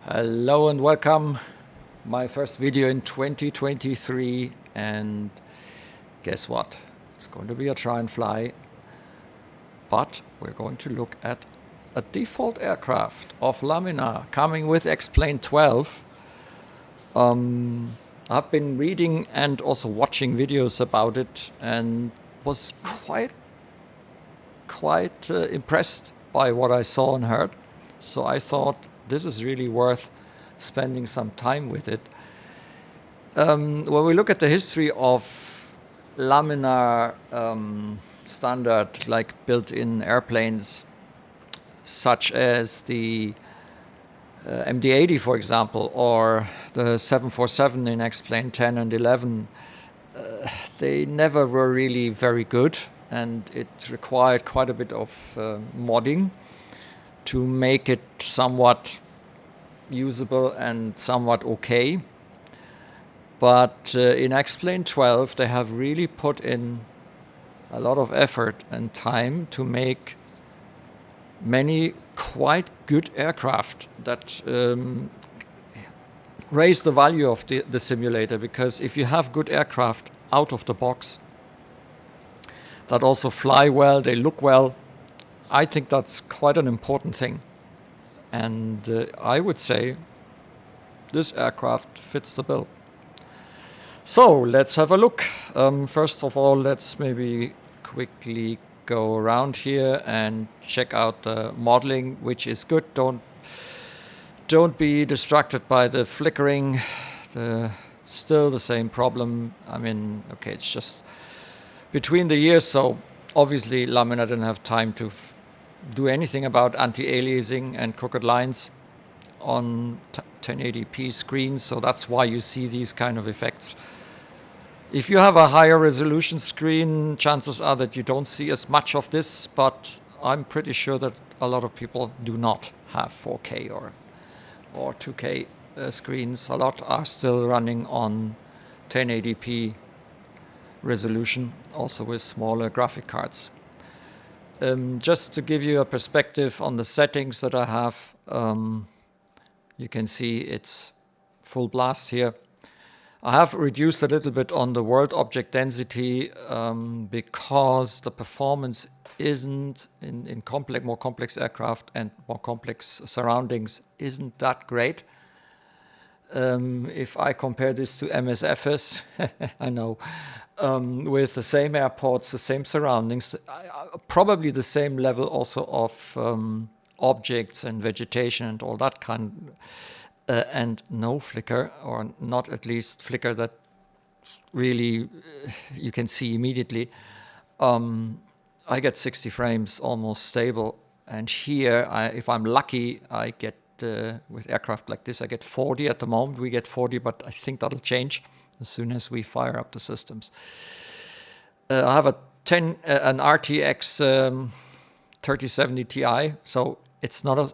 Hello and welcome. My first video in 2023, and guess what? It's going to be a try and fly, but we're going to look at a default aircraft of Laminar coming with XP12. I've been reading and also watching videos about it and was quite impressed by what I saw and heard. So I thought this is really worth spending some time with it. When we look at the history of Laminar standard, like built-in airplanes, such as the MD-80, for example, or the 747 in X-Plane 10 and 11, they never were really very good, and it required quite a bit of modding to make it somewhat usable and somewhat okay. But in X-Plane 12, they have really put in a lot of effort and time to make many quite good aircraft that raise the value of the simulator, because if you have good aircraft out of the box that also fly well, they look well, I think that's quite an important thing. And I would say this aircraft fits the bill. So let's have a look. First of all, let's maybe quickly go around here and check out the modeling, which is good. Don't be distracted by the flickering. Still the same problem. I mean, okay, it's just between the years, so obviously Laminar didn't have time to do anything about anti-aliasing and crooked lines on 1080p screens, so that's why you see these kind of effects. If you have a higher resolution screen, chances are that you don't see as much of this, but I'm pretty sure that a lot of people do not have 4K or 2K screens. A lot are still running on 1080p resolution, also with smaller graphic cards. Just to give you a perspective on the settings that I have, you can see it's full blast here. I have reduced a little bit on the world object density because the performance isn't in more complex aircraft and more complex surroundings isn't that great. If I compare this to MSFS, I know, with the same airports, the same surroundings, probably the same level also of objects and vegetation and all that kind, and no flicker, or not at least flicker that really you can see immediately. I get 60 frames almost stable, and here, if I'm lucky, I get with aircraft like this, I get 40 at the moment. We get 40, but I think that'll change as soon as we fire up the systems. I have an RTX 3070 Ti, so it's not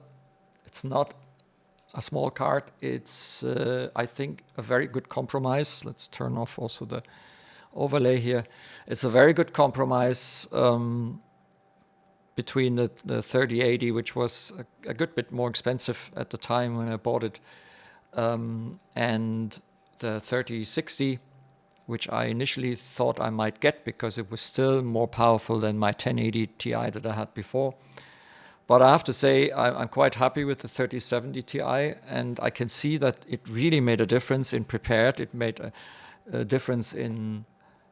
a small card. It's I think a very good compromise. Let's turn off also the overlay here. It's a very good compromise between the 3080, which was a good bit more expensive at the time when I bought it, and the 3060, which I initially thought I might get because it was still more powerful than my 1080 Ti that I had before. But I have to say I'm quite happy with the 3070 Ti, and I can see that it really made a difference in prepared. It made a difference in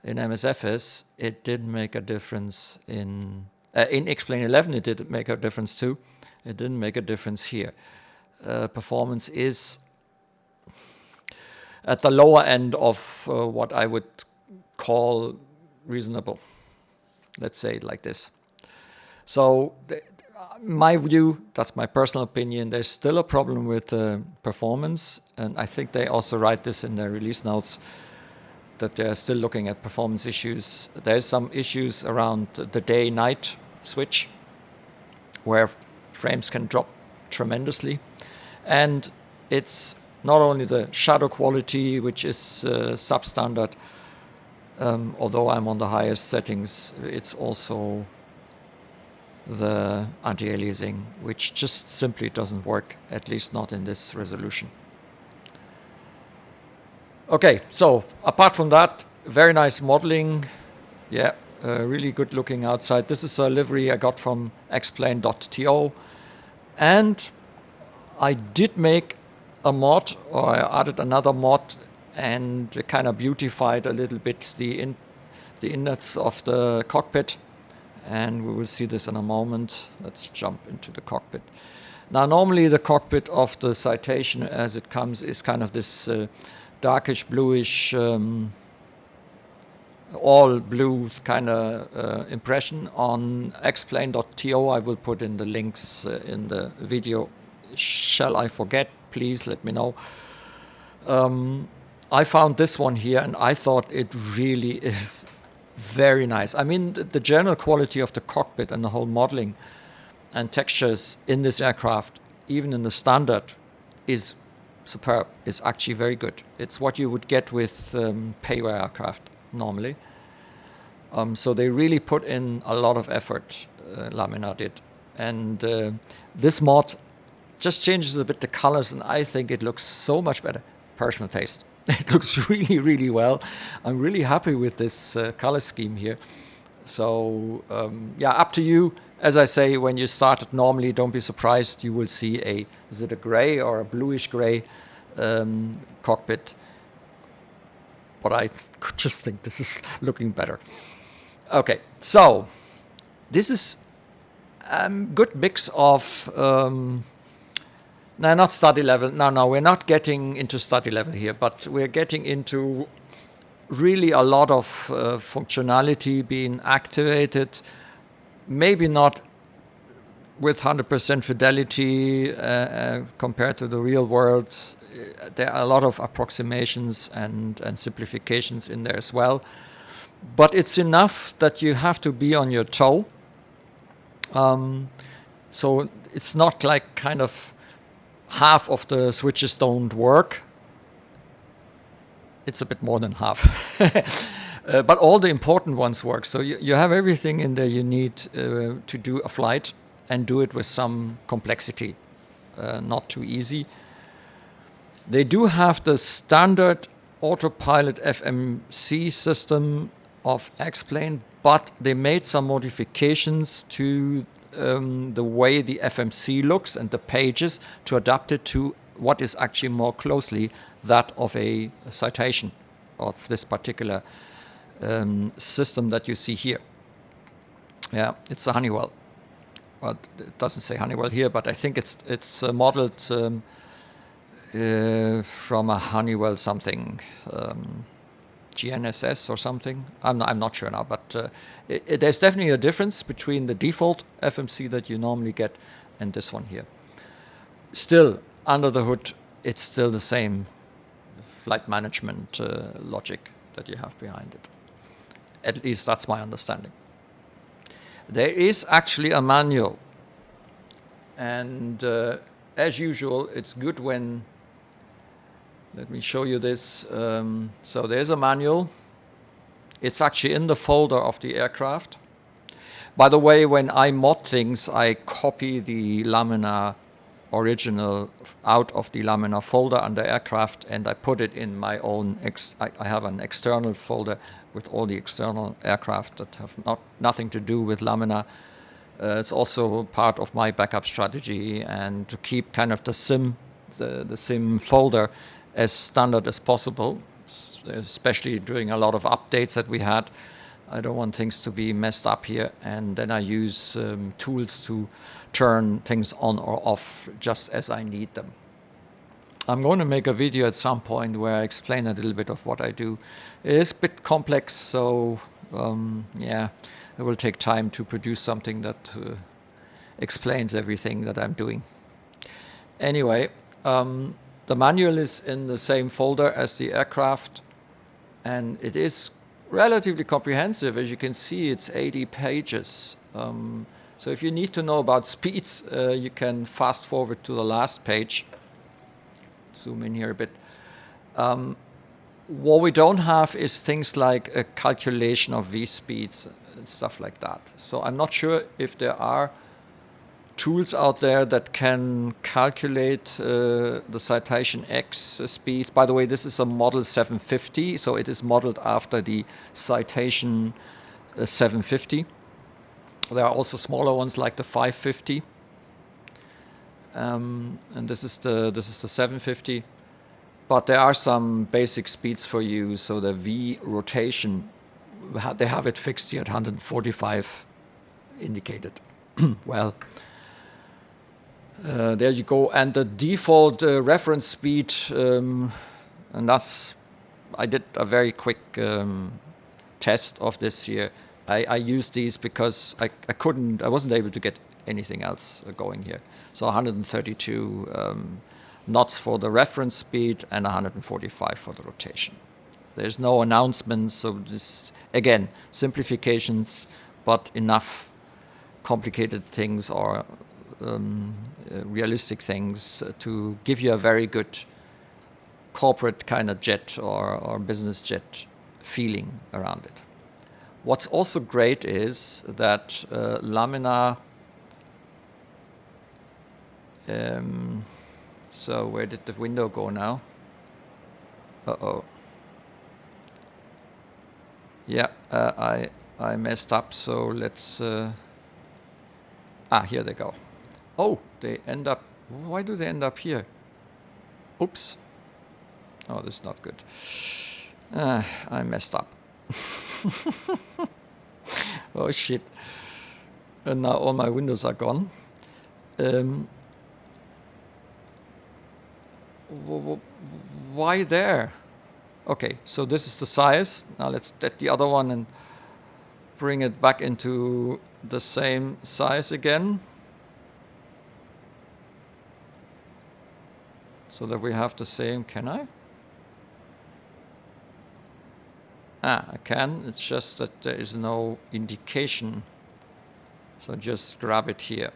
MSFS. It did make a difference in X-Plane 11. It did make a difference too. It didn't make a difference here. Performance is at the lower end of what I would call reasonable. Let's say it like this. So my view, that's my personal opinion, there's still a problem with performance, and I think they also write this in their release notes, that they're still looking at performance issues. There's some issues around the day-night switch, where frames can drop tremendously. And it's not only the shadow quality, which is substandard, although I'm on the highest settings, it's also the anti-aliasing, which just simply doesn't work, at least not in this resolution. Okay, so apart from that, very nice modeling. Yeah, really good looking outside. This is a livery I got from xplane.to, and I did make a mod, or I added another mod and kind of beautified a little bit the innets of the cockpit, and we will see this in a moment. Let's jump into the cockpit. Now, normally the cockpit of the Citation as it comes is kind of this darkish bluish, all blue kind of impression. On xplane.to, I will put in the links in the video. Shall I forget? Please let me know. I found this one here, and I thought it really is very nice. I mean, the general quality of the cockpit and the whole modeling and textures in this aircraft, even in the standard, is superb. It's actually very good. It's what you would get with payware aircraft normally. So they really put in a lot of effort, Laminar did. And this mod just changes a bit the colors, and I think it looks so much better. Personal taste. It looks really, really well. I'm really happy with this color scheme here. So yeah, up to you. As I say, when you start it normally, don't be surprised. You will see is it a gray or a bluish gray cockpit? But I just think this is looking better. Okay, so this is a good mix of no, not study level. No, we're not getting into study level here, but we're getting into really a lot of functionality being activated. Maybe not with 100% fidelity compared to the real world. There are a lot of approximations and simplifications in there as well. But it's enough that you have to be on your toe. So it's not like kind of half of the switches don't work. It's a bit more than half. But all the important ones work. So you have everything in there you need to do a flight and do it with some complexity. Not too easy. They do have the standard autopilot FMC system of X-Plane, but they made some modifications to the way the FMC looks and the pages to adapt it to what is actually more closely that of a Citation of this particular system that you see here. Yeah, it's a Honeywell. Well, it doesn't say Honeywell here, but I think it's modeled from a Honeywell something, GNSS or something. I'm not sure now, but there's definitely a difference between the default FMC that you normally get and this one here. Still, under the hood, it's still the same flight management logic that you have behind it. At least that's my understanding. There is actually a manual, and as usual, it's good when, let me show you this. So there's a manual. It's actually in the folder of the aircraft. By the way, when I mod things, I copy the Laminar original out of the Laminar folder under aircraft, and I put it in my own, I have an external folder with all the external aircraft that have nothing to do with Laminar. It's also part of my backup strategy, and to keep kind of the SIM folder as standard as possible, especially during a lot of updates that we had. I don't want things to be messed up here, and then I use tools to turn things on or off just as I need them. I'm going to make a video at some point where I explain a little bit of what I do. It is a bit complex, so yeah, it will take time to produce something that explains everything that I'm doing. Anyway, the manual is in the same folder as the aircraft, and it is relatively comprehensive. As you can see, it's 80 pages. So if you need to know about speeds, you can fast forward to the last page. Zoom in here a bit. What we don't have is things like a calculation of V-speeds. and stuff like that. So I'm not sure if there are tools out there that can calculate the Citation X speeds. By the way, this is a Model 750, so it is modeled after the Citation 750. There are also smaller ones like the 550, and this is the 750. But there are some basic speeds for you. So the V rotation, they have it fixed here at 145 indicated. Well, there you go. And the default reference speed, and that's, I did a very quick test of this here. I used these because I wasn't able to get anything else going here. So 132 knots for the reference speed and 145 for the rotation. There's no announcements, so this, again, simplifications, but enough complicated things or realistic things to give you a very good corporate kind of jet or business jet feeling around it. What's also great is that Laminar, so where did the window go now? Uh-oh. Yeah, I messed up, so let's... here they go. Oh, they end up... Why do they end up here? Oops. Oh, this is not good. I messed up. Oh, shit. And now all my windows are gone. Why there? Okay, so this is the size. Now let's get the other one and bring it back into the same size again. So that we have the same, can I? I can, it's just that there is no indication. So just grab it here.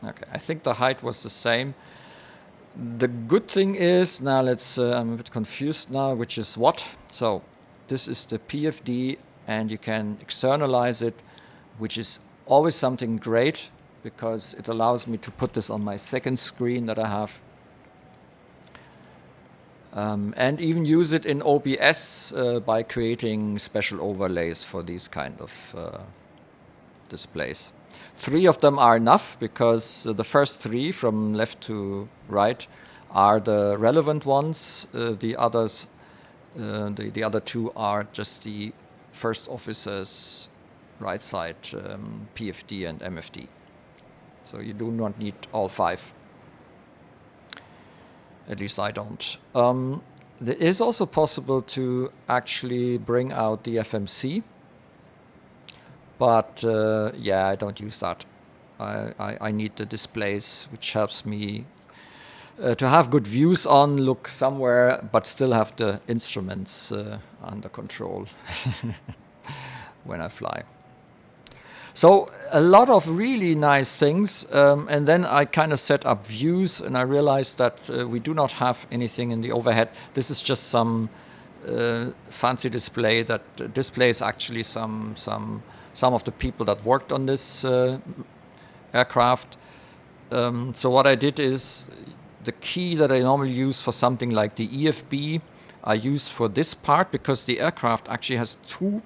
Okay, I think the height was the same. The good thing is, now let's, I'm a bit confused now, which is what? So this is the PFD and you can externalize it, which is always something great because it allows me to put this on my second screen that I have. And even use it in OBS by creating special overlays for these kind of displays. 3 of them are enough because the first 3 from left to right are the relevant ones. The others, the other 2 are just the first officer's right side PFD and MFD. So you do not need all 5. At least I don't. There is also possible to actually bring out the FMC. But yeah, I don't use that. I need the displays, which helps me to have good views on, look somewhere, but still have the instruments under control when I fly. So a lot of really nice things, and then I kind of set up views, and I realized that we do not have anything in the overhead. This is just some fancy display that displays actually some of the people that worked on this aircraft. So what I did is the key that I normally use for something like the EFB, I use for this part because the aircraft actually has 2,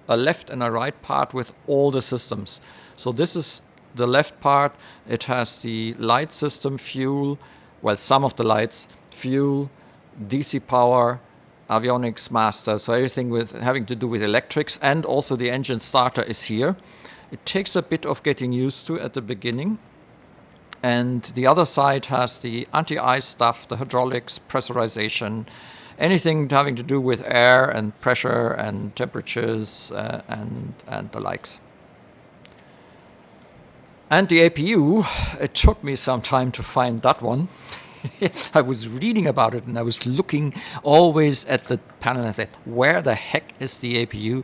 a left and a right part with all the systems. So this is the left part. It has the light system, fuel, well, some of the lights, fuel, DC power, avionics master, so everything with having to do with electrics, and also the engine starter is here. It takes a bit of getting used to at the beginning. And the other side has the anti-ice stuff, the hydraulics, pressurization, anything having to do with air and pressure and temperatures and the likes. And the APU, it took me some time to find that one. I was reading about it and I was looking always at the panel and I said, where the heck is the APU?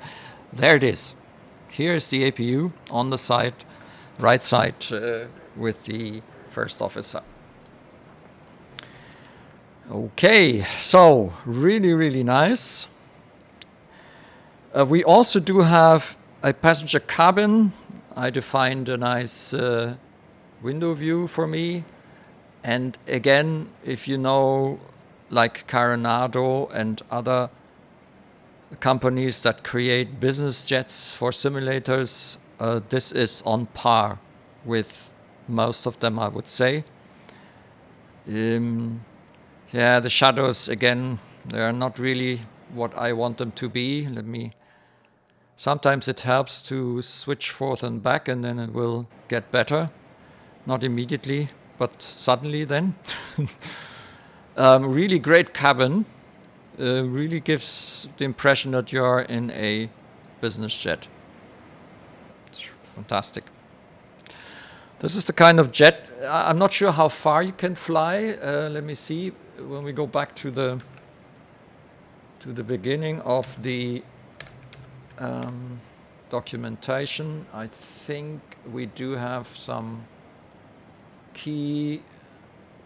There it is. Here is the APU on the side, right side with the first officer. Okay, so really, really nice. We also do have A passenger cabin. I defined a nice window view for me. And again, if you know, like Coronado and other companies that create business jets for simulators, this is on par with most of them, I would say. Yeah, the shadows, again, they're not really what I want them to be. Sometimes it helps to switch forth and back, and then it will get better. Not immediately, but suddenly then. Really great cabin. Really gives the impression that you're in a business jet. It's fantastic. This is the kind of jet. I'm not sure how far you can fly. Let me see. When we go back to the beginning of the documentation, I think we do have some key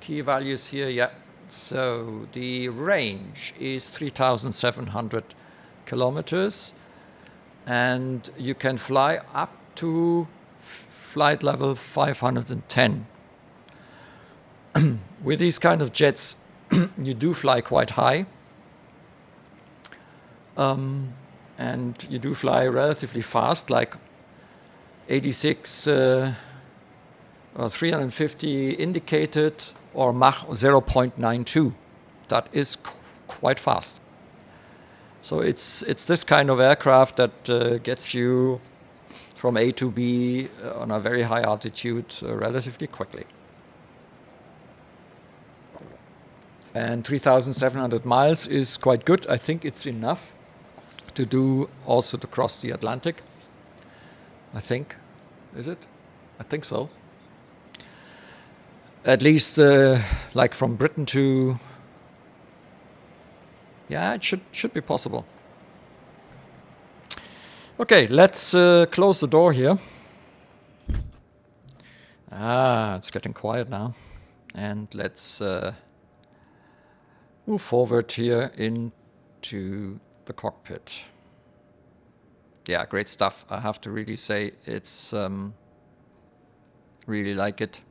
values here. Yeah. So the range is 3,700 kilometers, and you can fly up to flight level 510. With these kind of jets, you do fly quite high, and you do fly relatively fast, like 86 or 350 indicated, or Mach 0.92. That is quite fast. So it's this kind of aircraft that gets you from A to B on a very high altitude relatively quickly. And 3,700 miles is quite good. I think it's enough to do also to cross the Atlantic. I think. Is it? I think so. At least like from Britain to... Yeah, it should be possible. Okay, let's close the door here. It's getting quiet now. And let's move forward here into the cockpit. Yeah, great stuff. I have to really say it's really like it.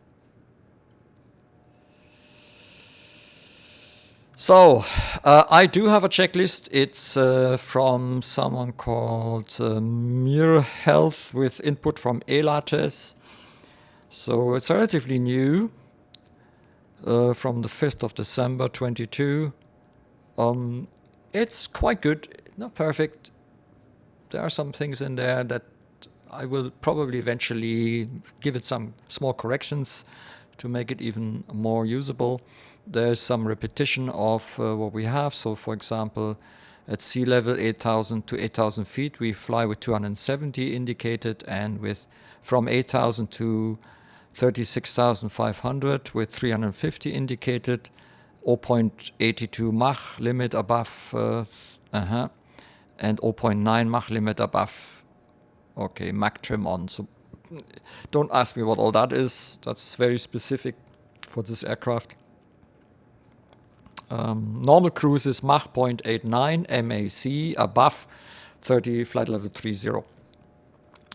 So, I do have a checklist. It's from someone called Mir Health with input from Elates. So it's relatively new, from the 5th of December 22. It's quite good, not perfect. There are some things in there that I will probably eventually give it some small corrections to make it even more usable. There's some repetition of what we have. So, for example, at sea level 8,000 to 8,000 feet, we fly with 270 indicated, and with from 8,000 to 36,500 with 350 indicated, 0.82 Mach limit above, and 0.9 Mach limit above. Okay, Mach trim on. So don't ask me what all that is. That's very specific for this aircraft. Normal cruise is Mach 0.89 MAC above 30 flight level 30.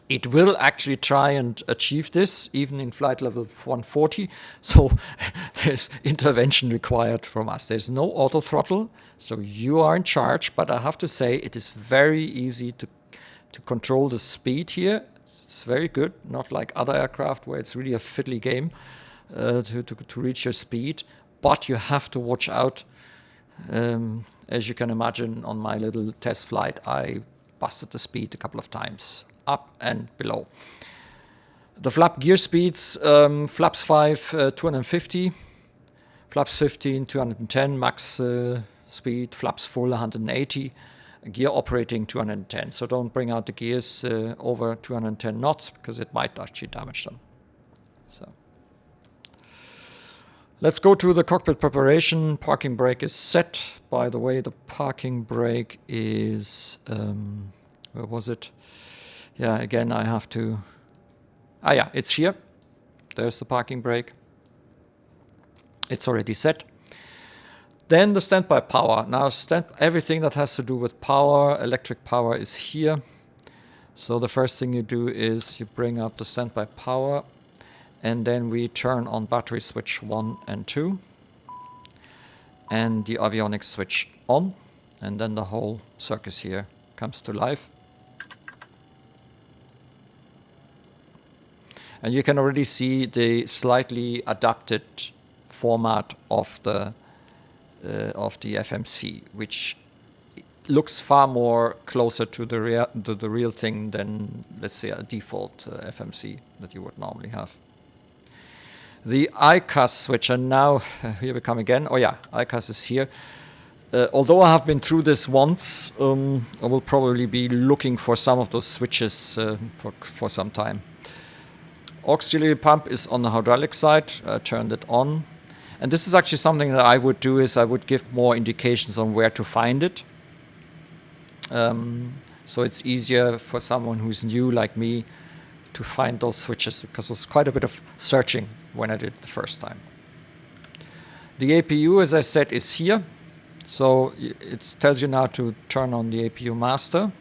It will actually try and achieve this even in flight level 140. So there's intervention required from us. There's no auto throttle, so you are in charge. But I have to say it is very easy to control the speed here. It's very good, not like other aircraft where it's really a fiddly game to reach your speed. But you have to watch out. As you can imagine, on my little test flight, I busted the speed a couple of times, up and below. The flap gear speeds, flaps 5, 250, flaps 15, 210, max speed, flaps full, 180, gear operating 210. So don't bring out the gears over 210 knots because it might actually damage them. So let's go to the cockpit preparation. Parking brake is set. By the way, the parking brake is, where was it? Yeah, again, I have to, yeah, it's here. There's the parking brake. It's already set. Then the standby power. Now, everything that has to do with power, electric power is here. So the first thing you do is you bring up the standby power, and then we turn on battery switch 1 and 2, and the avionics switch on, and then the whole circus here comes to life. And you can already see the slightly adapted format of the FMC, which looks far more closer to the real thing than, let's say, a default FMC that you would normally have. The ICAS switch, and now here we come again. Oh yeah, ICAS is here. Although I have been through this once, I will probably be looking for some of those switches for some time. Auxiliary pump is on the hydraulic side. I turned it on. And this is actually something that I would do, is I would give more indications on where to find it. So it's easier for someone who's new like me to find those switches, because there's quite a bit of searching when I did it the first time. The APU, as I said, is here. So it tells you now to turn on the APU master.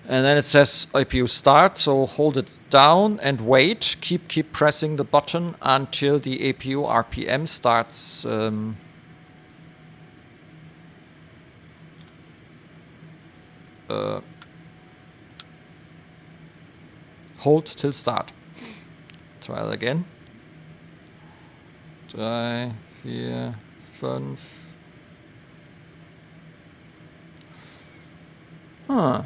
And then it says APU start, so hold it down and wait. Keep pressing the button until the APU RPM starts hold till start. Try it again. 3, 4, 5. Huh.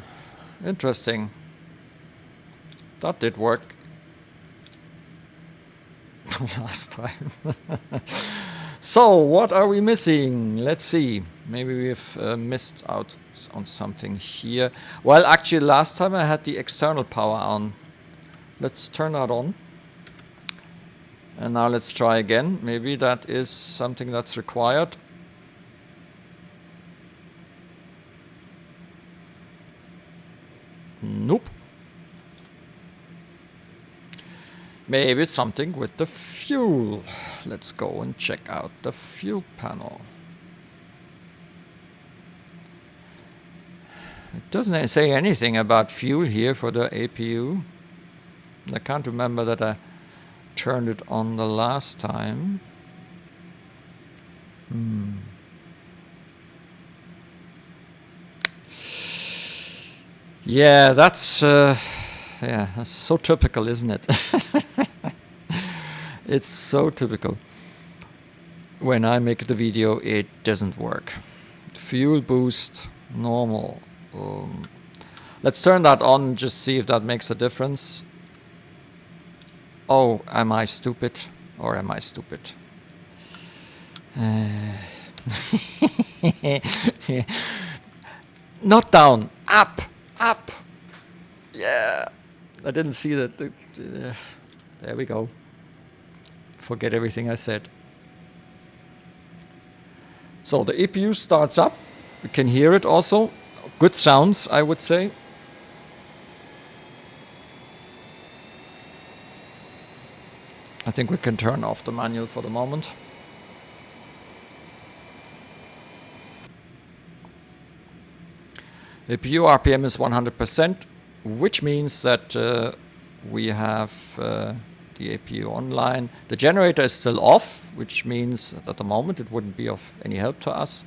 Interesting. That did work last time. So, what are we missing? Let's see. Maybe we've missed out on something here. Well, actually, last time I had the external power on. Let's turn that on. And now let's try again. Maybe that is something that's required. Nope. Maybe it's something with the fuel. Let's go and check out the fuel panel. It doesn't say anything about fuel here for the APU. I can't remember that I turned it on the last time. Yeah, that's so typical, isn't it? It's so typical. When I make the video, it doesn't work. Fuel boost, normal. Let's turn that on, just see if that makes a difference. Oh, am I stupid? Or am I stupid? Not down, up, up. Yeah, I didn't see that. There we go. Forget everything I said. So the APU starts up. You can hear it also. Good sounds, I would say. I think we can turn off the manual for the moment. APU RPM is 100%, which means that we have the APU online. The generator is still off, which means that at the moment it wouldn't be of any help to us.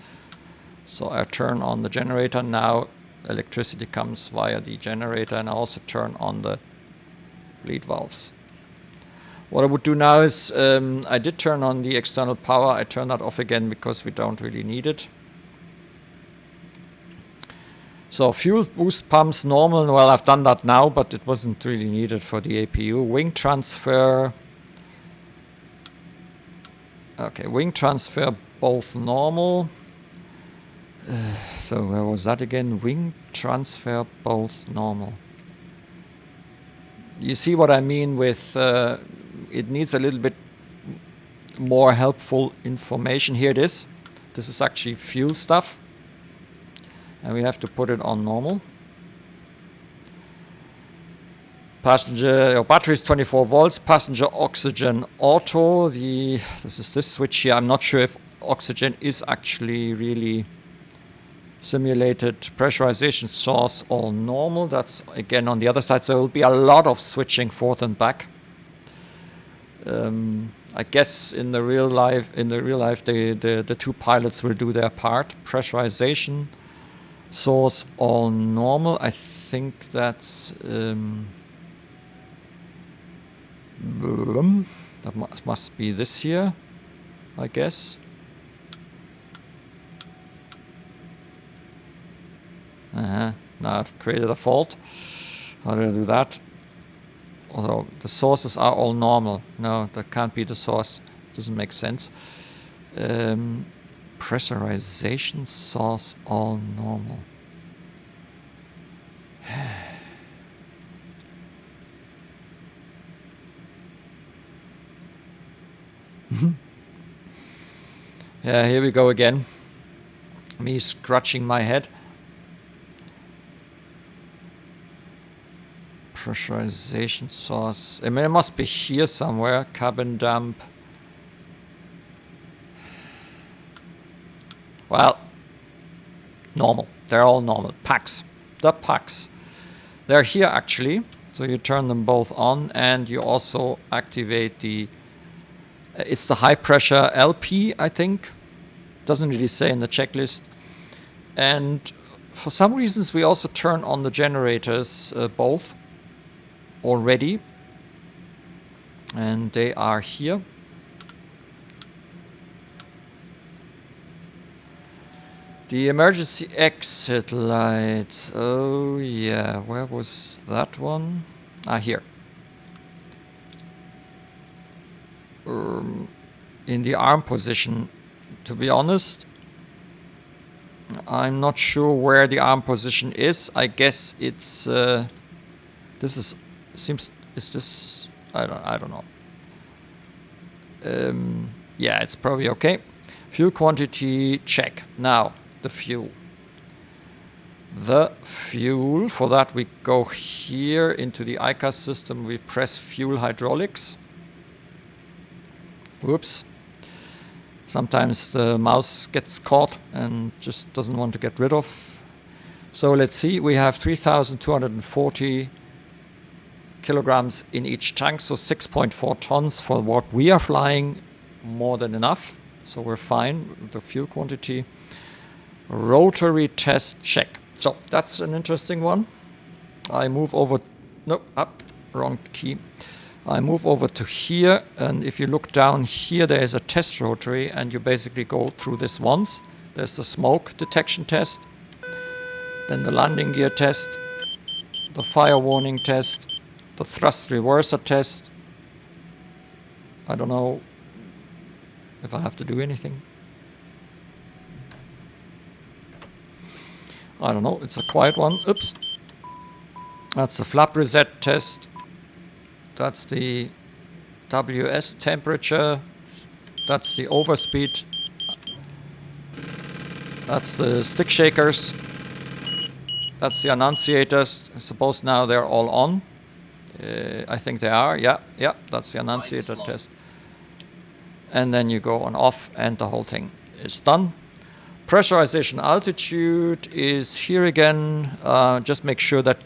So I turn on the generator now. Electricity comes via the generator, and I also turn on the bleed valves. What I would do now is, I did turn on the external power. I turn that off again because we don't really need it. So fuel boost pumps normal. Well, I've done that now, but it wasn't really needed for the APU. Wing transfer. Okay, wing transfer both normal. So where was that again? Wing transfer both normal. You see what I mean with it needs a little bit more helpful information. Here it is. This is actually fuel stuff. And we have to put it on normal. Passenger battery is 24 volts. Passenger oxygen auto. This is this switch here. I'm not sure if oxygen is actually really Simulated pressurization source all normal. That's again on the other side, so it will be a lot of switching forth and back. I guess in the real life, the two pilots will do their part. Pressurization source all normal. I think that's that must be this here, I guess. Now I've created a fault. How do I do that? Although the sources are all normal. No, that can't be the source. Doesn't make sense. Pressurization source all normal. Yeah, here we go again. Me scratching my head. Pressurization source. I mean, it must be here somewhere. Cabin dump. Well, normal. They're all normal. Packs. The packs. They're here actually. So you turn them both on, and you also activate the. It's the high pressure LP, I think. Doesn't really say in the checklist. And for some reasons, we also turn on the generators both already, and they are here. The emergency exit light. Oh yeah, where was that one? Ah, here. In the arm position. To be honest, I'm not sure where the arm position is. I guess it's this is seems is this I don't know. Yeah, it's probably okay. Fuel quantity check. Now the fuel. The fuel, for that we go here into the ICAS system. We press fuel hydraulics. Whoops. Sometimes the mouse gets caught and just doesn't want to get rid of. So let's see, we have 3,240 kilograms in each tank, so 6.4 tons for what we are flying, more than enough. So we're fine with the fuel quantity. Rotary test check. So that's an interesting one. I move over, no, up, wrong key. I move over to here, and if you look down here, there is a test rotary, and you basically go through this once. There's the smoke detection test, then the landing gear test, the fire warning test, the thrust reverser test. I don't know if I have to do anything. I don't know, it's a quiet one. Oops. That's the flap reset test. That's the WS temperature. That's the overspeed. That's the stick shakers. That's the annunciators. I suppose now they're all on. I think they are. Yeah, that's the annunciator test. And then you go on off, and the whole thing is done. Pressurization altitude is here again. Just make sure that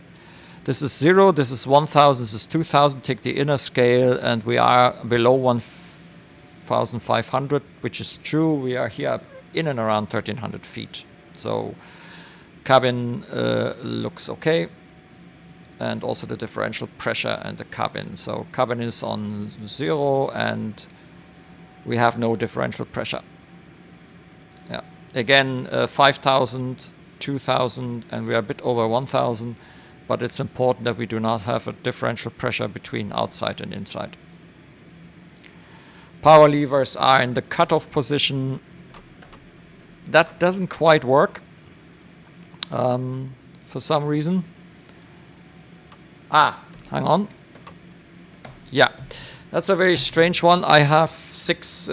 this is 0, this is 1,000, this is 2,000. Take the inner scale, and we are below 1,500, which is true. We are here in and around 1,300 feet. So cabin looks okay. And also the differential pressure and the cabin. So cabin is on 0, and we have no differential pressure. Yeah. Again, 5,000, 2,000, and we are a bit over 1,000. But it's important that we do not have a differential pressure between outside and inside. Power levers are in the cutoff position. That doesn't quite work for some reason. Hang on. Yeah, that's a very strange one. I have 6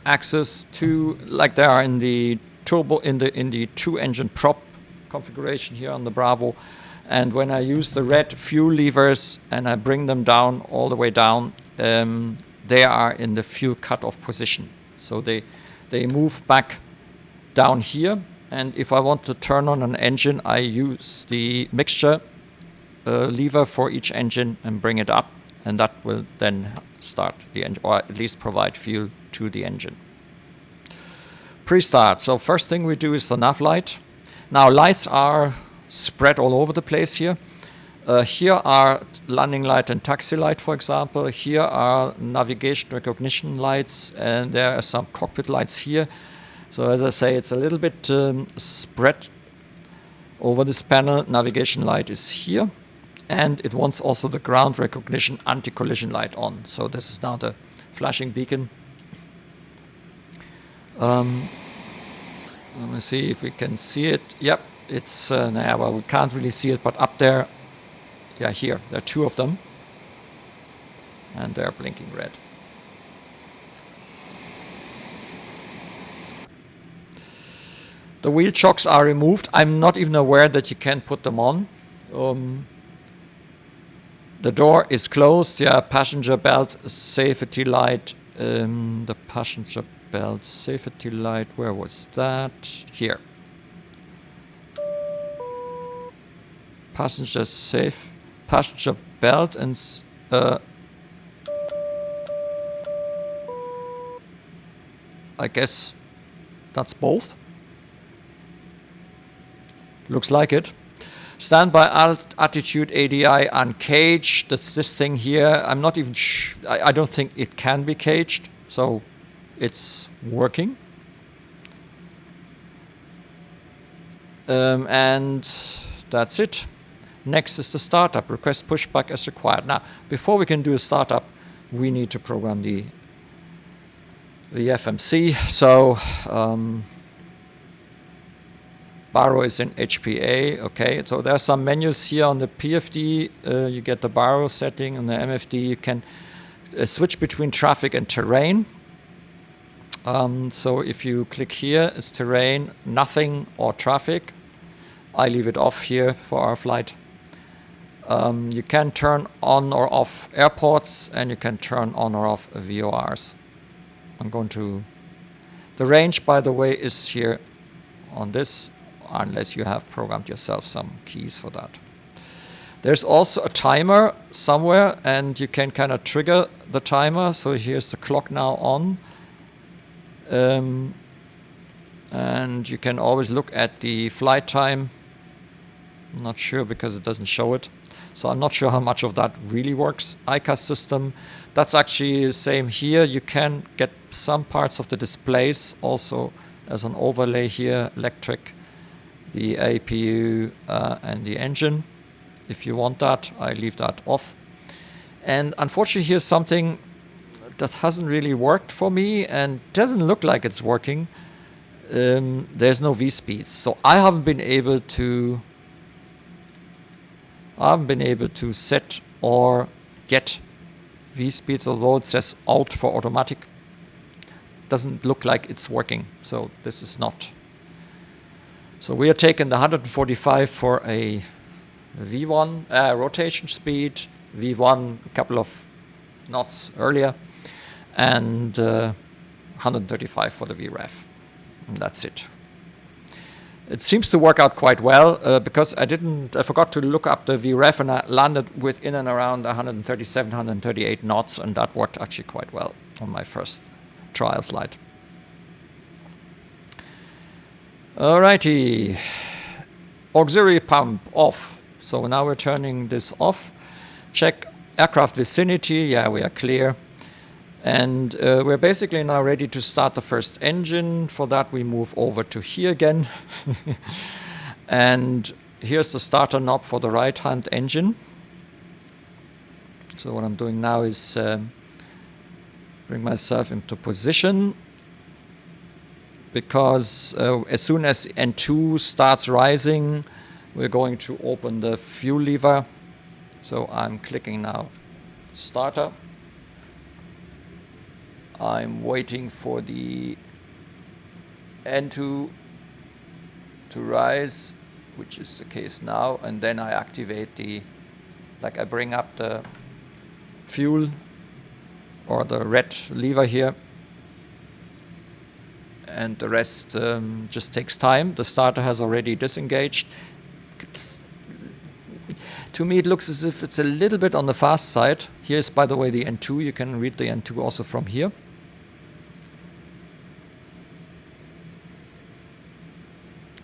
axes, 2 like they are in the turbo in the 2-engine prop configuration here on the Bravo. And when I use the red fuel levers and I bring them down, all the way down, they are in the fuel cutoff position. So they move back down here, And if I want to turn on an engine, I use the mixture lever for each engine and bring it up, and that will then start the engine, or at least provide fuel to the engine. Pre-start. So first thing we do is the nav light. Now lights are spread all over the place here. Here are landing light and taxi light, for example. Here are navigation recognition lights, and there are some cockpit lights here. So as I say, it's a little bit spread over this panel. Navigation light is here, and it wants also the ground recognition anti-collision light on. So this is now the flashing beacon. Let me see if we can see it. Yep, it's, nah, well, we can't really see it, but up there, yeah, here, there are two of them, and they're blinking red. The wheel chocks are removed. I'm not even aware that you can put them on. The door is closed. Yeah, passenger belt safety light. The passenger belt safety light, where was that? Here. Passenger belt and I guess that's both. Looks like it. Standby attitude ADI uncaged. That's this thing here. I'm not even I don't think it can be caged, so it's working. And that's it. Next is the startup. Request pushback as required. Now, before we can do a startup, we need to program the FMC. So Baro is in HPA. Okay, so there are some menus here on the PFD. You get the Baro setting. On the MFD, you can switch between traffic and terrain. So if you click here, it's terrain, nothing, or traffic. I leave it off here for our flight. You can turn on or off airports, and you can turn on or off VORs. I'm going to... The range, by the way, is here on this, unless you have programmed yourself some keys for that. There's also a timer somewhere, and you can kind of trigger the timer. So here's the clock now on. And you can always look at the flight time. I'm not sure because it doesn't show it. So I'm not sure how much of that really works. ICAS system, that's actually the same here. You can get some parts of the displays also as an overlay here, electric, the APU, and the engine. If you want that, I leave that off. And unfortunately, here's something that hasn't really worked for me and doesn't look like it's working. There's no V-Speeds. So I haven't been able to set or get V-Speeds, although it says out for automatic. Doesn't look like it's working. So this is not. So we are taking the 145 for a V1 rotation speed, V1 a couple of knots earlier, and 135 for the VREF. And that's it. It seems to work out quite well because I forgot to look up the VREF, and I landed within and around 137, 138 knots, and that worked actually quite well on my first trial flight. Alrighty, auxiliary pump off. So now we're turning this off. Check aircraft vicinity. Yeah, we are clear. And we're basically now ready to start the first engine. For that, we move over to here again. And here's the starter knob for the right-hand engine. So what I'm doing now is bring myself into position, because as soon as N2 starts rising, we're going to open the fuel lever. So I'm clicking now starter. I'm waiting for the N2 to rise, which is the case now, and then I activate I bring up the fuel or the red lever here, and the rest just takes time. The starter has already disengaged. To me, it looks as if it's a little bit on the fast side. Here's, by the way, the N2. You can read the N2 also from here.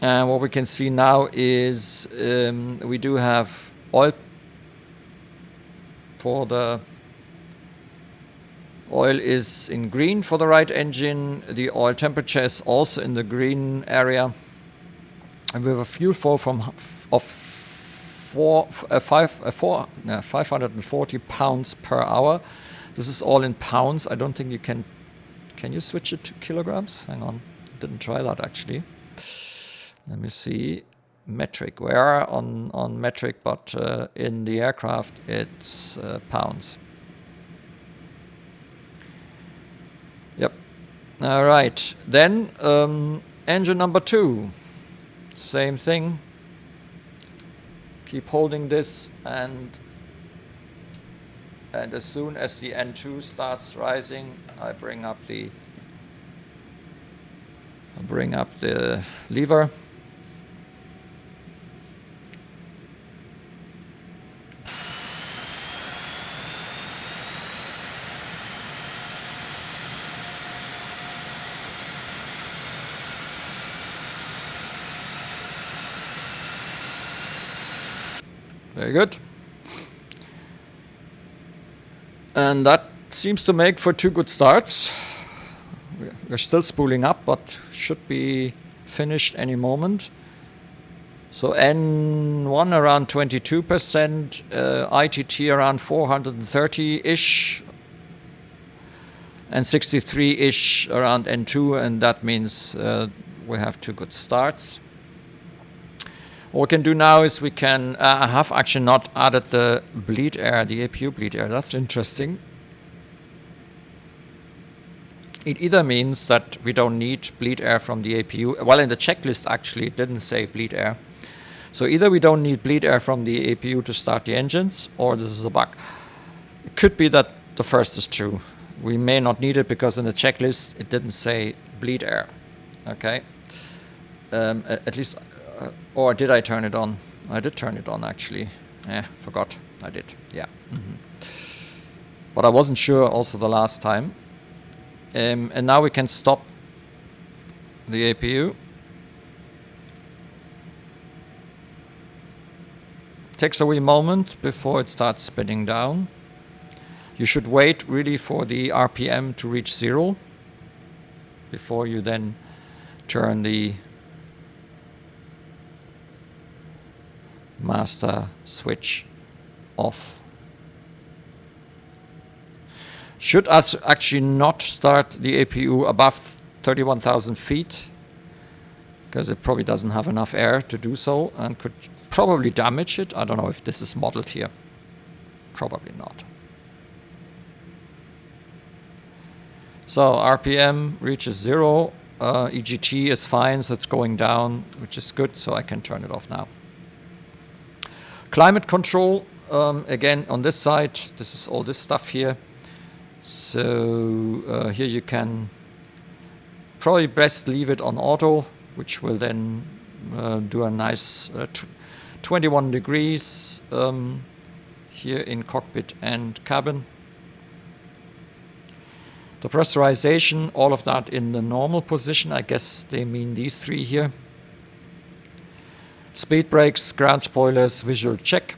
And what we can see now is we do have oil for the oil is in green for the right engine. The oil temperature is also in the green area, and we have a fuel flow of 540 pounds per hour. This is all in pounds. I don't think you can you switch it to kilograms? Hang on, didn't try that actually. Let me see. Metric, we are on metric, but in the aircraft it's pounds. Yep. All right. Then engine number 2. Same thing. Keep holding this, and as soon as the N2 starts rising, I bring up the lever. Very good. And that seems to make for 2 good starts. We're still spooling up, but should be finished any moment. So N1 around 22%, ITT around 430-ish, and 63-ish around N2, and that means we have 2 good starts. What we can do now is we can, I have actually not added the bleed air, the APU bleed air. That's interesting. It either means that we don't need bleed air from the APU. Well, in the checklist actually it didn't say bleed air. So either we don't need bleed air from the APU to start the engines, or this is a bug. It could be that the first is true. We may not need it because in the checklist it didn't say bleed air. Okay. At least. Or did I turn it on? I did turn it on actually. Forgot. I did. Yeah. But I wasn't sure also the last time. And now we can stop the APU. Takes a wee moment before it starts spinning down. You should wait really for the RPM to reach 0 before you then turn the master switch off. Should us actually not start the APU above 31,000 feet, because it probably doesn't have enough air to do so and could probably damage it. I don't know if this is modeled here. Probably not. So RPM reaches 0. EGT is fine, so it's going down, which is good, so I can turn it off now. Climate control, again on this side, this is all this stuff here. So here you can probably best leave it on auto, which will then do a nice 21 degrees here in cockpit and cabin. The pressurization, all of that in the normal position. I guess they mean these 3 here. Speed brakes, ground spoilers, visual check.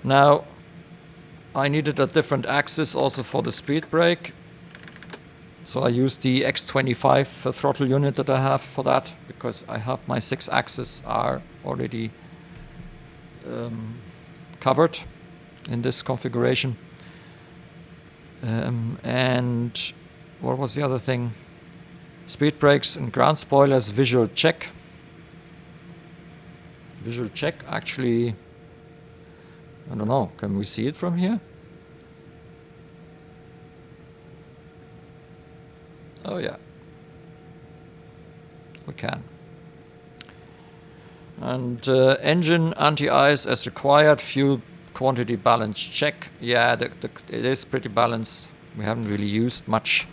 Now, I needed a different axis also for the speed brake. So I used the X25 throttle unit that I have for that, because I have my 6 axes are already covered in this configuration. And what was the other thing? Speed brakes and ground spoilers, visual check. Visual check, actually, I don't know, can we see it from here? Oh yeah, we can. And engine anti-ice as required, fuel quantity balance check. Yeah, it is pretty balanced. We haven't really used much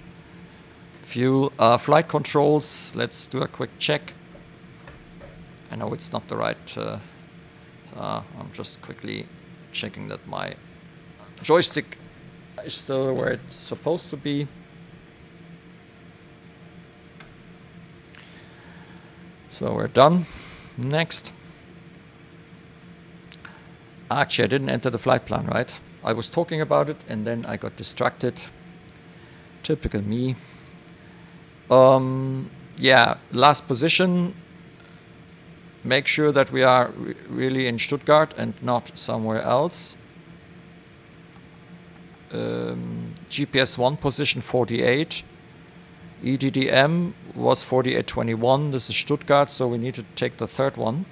Fuel, flight controls, let's do a quick check. I know it's not the right, I'm just quickly checking that my joystick is still where it's supposed to be. So we're done. Next. Actually, I didn't enter the flight plan, right? I was talking about it and then I got distracted. Typical me. Yeah, last position. Make sure that we are really in Stuttgart and not somewhere else. GPS 1 position 48. EDDM was 4821. This is Stuttgart, so we need to take the third one.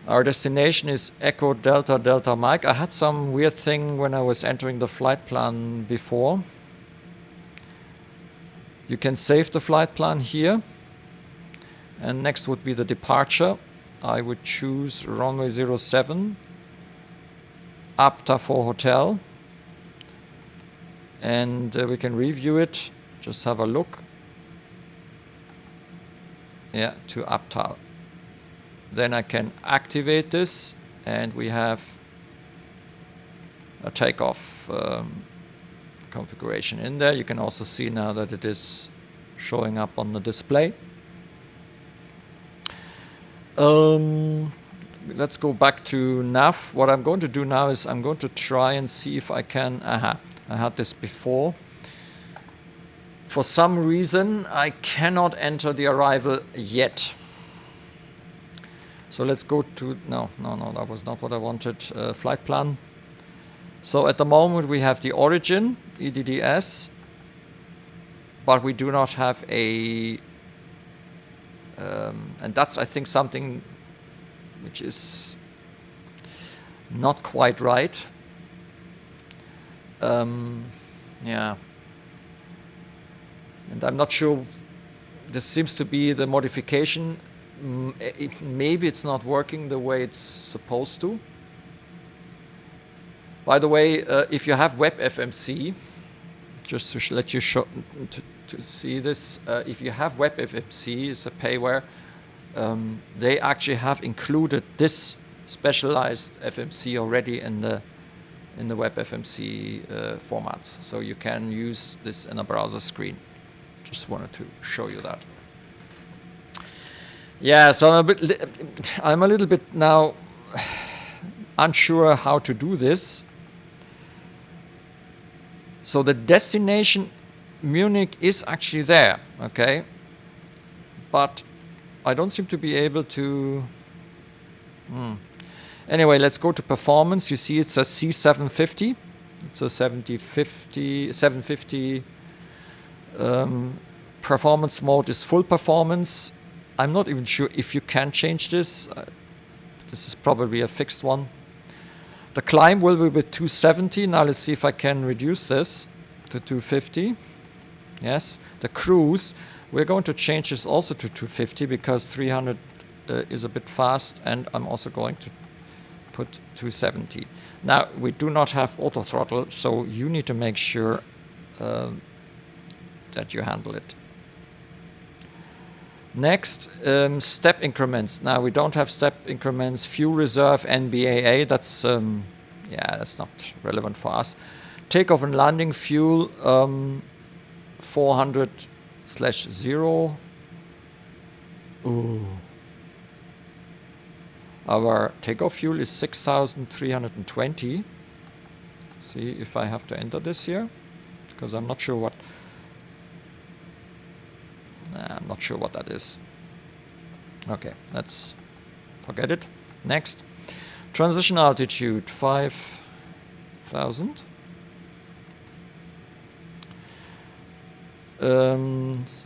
Our destination is Echo Delta Delta Mike. I had some weird thing when I was entering the flight plan before. You can save the flight plan here. And next would be the departure. I would choose runway 07, APTA for hotel. And we can review it, just have a look. Yeah, to APTA. Then I can activate this and we have a takeoff configuration in there. You can also see now that it is showing up on the display. Let's go back to nav. What I'm going to do now is I'm going to try and see if I can, I had this before. For some reason, I cannot enter the arrival yet. So let's go to, no, that was not what I wanted, flight plan. So at the moment we have the origin, EDDS, but we do not have a, and that's I think something which is not quite right. Yeah, and I'm not sure, this seems to be the modification. Maybe it's not working the way it's supposed to. By the way, if you have WebFMC, just to let you show, to see this, if you have WebFMC, it's a payware, they actually have included this specialized FMC already in the WebFMC formats, so you can use this in a browser screen. Just wanted to show you that. Yeah, so I'm a little bit now unsure how to do this. So the destination Munich is actually there, okay, but I don't seem to be able to. Anyway, let's go to performance. You see it's a C750. It's a 750. Performance mode is full performance. I'm not even sure if you can change this. This is probably a fixed one. The climb will be with 270. Now let's see if I can reduce this to 250. Yes. The cruise, we're going to change this also to 250 because 300 is a bit fast, and I'm also going to put 270. Now we do not have auto throttle, so you need to make sure that you handle it. Next, step increments. Now we don't have step increments. Fuel reserve, NBAA. That's yeah, that's not relevant for us. Takeoff and landing fuel, 400/0. Ooh. Our takeoff fuel is 6,320. See if I have to enter this here, because I'm not sure what. I'm not sure what that is. Okay, let's forget it. Next, transition altitude 5,000.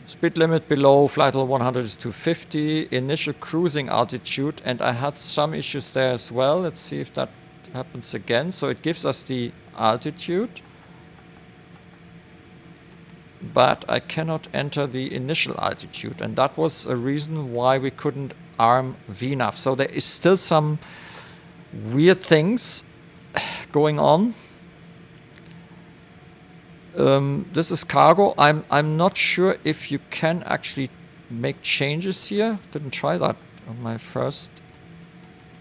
Speed limit below flight level 100 is 250. Initial cruising altitude, and I had some issues there as well. Let's see if that happens again. So it gives us the altitude, but I cannot enter the initial altitude, and that was a reason why we couldn't arm VNAV. So there is still some weird things going on. This is cargo. I'm not sure if you can actually make changes here. Didn't try that on my first.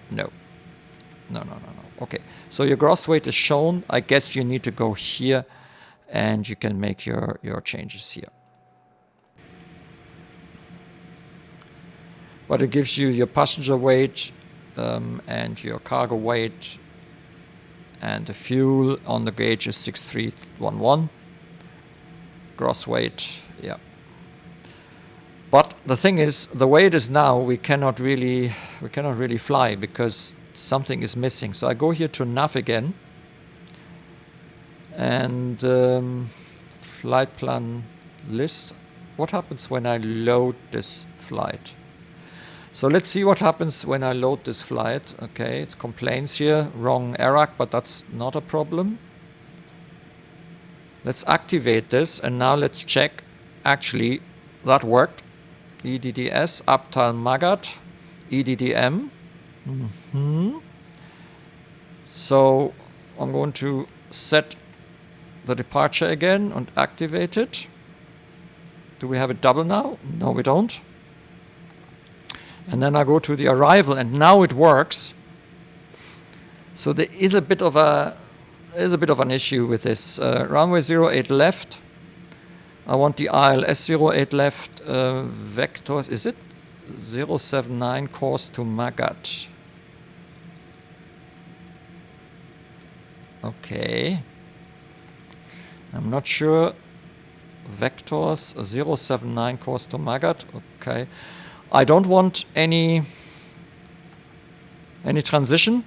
No. No. Okay. So your gross weight is shown. I guess you need to go here and you can make your changes here. But it gives you your passenger weight and your cargo weight, and the fuel on the gauge is 6311. Gross weight, yeah. But the thing is, the way it is now, we cannot really fly because something is missing. So I go here to nav again, and flight plan list. What happens when I load this flight? So let's see what happens when I load this flight. Okay, it complains here, wrong ARAC, but that's not a problem. Let's activate this, and now let's check. Actually, that worked. EDDS, Abtal Magat, EDDM. So I'm going to set the departure again and activate it. Do we have it double now? No, we don't. And then I go to the arrival, and now it works. So there is a bit of an issue with this. Runway 08 left. I want the ILS 08 left. Vectors, is it 079 course to Magat? Okay. I'm not sure. Vectors 079 course to Magat. Okay. I don't want any transition.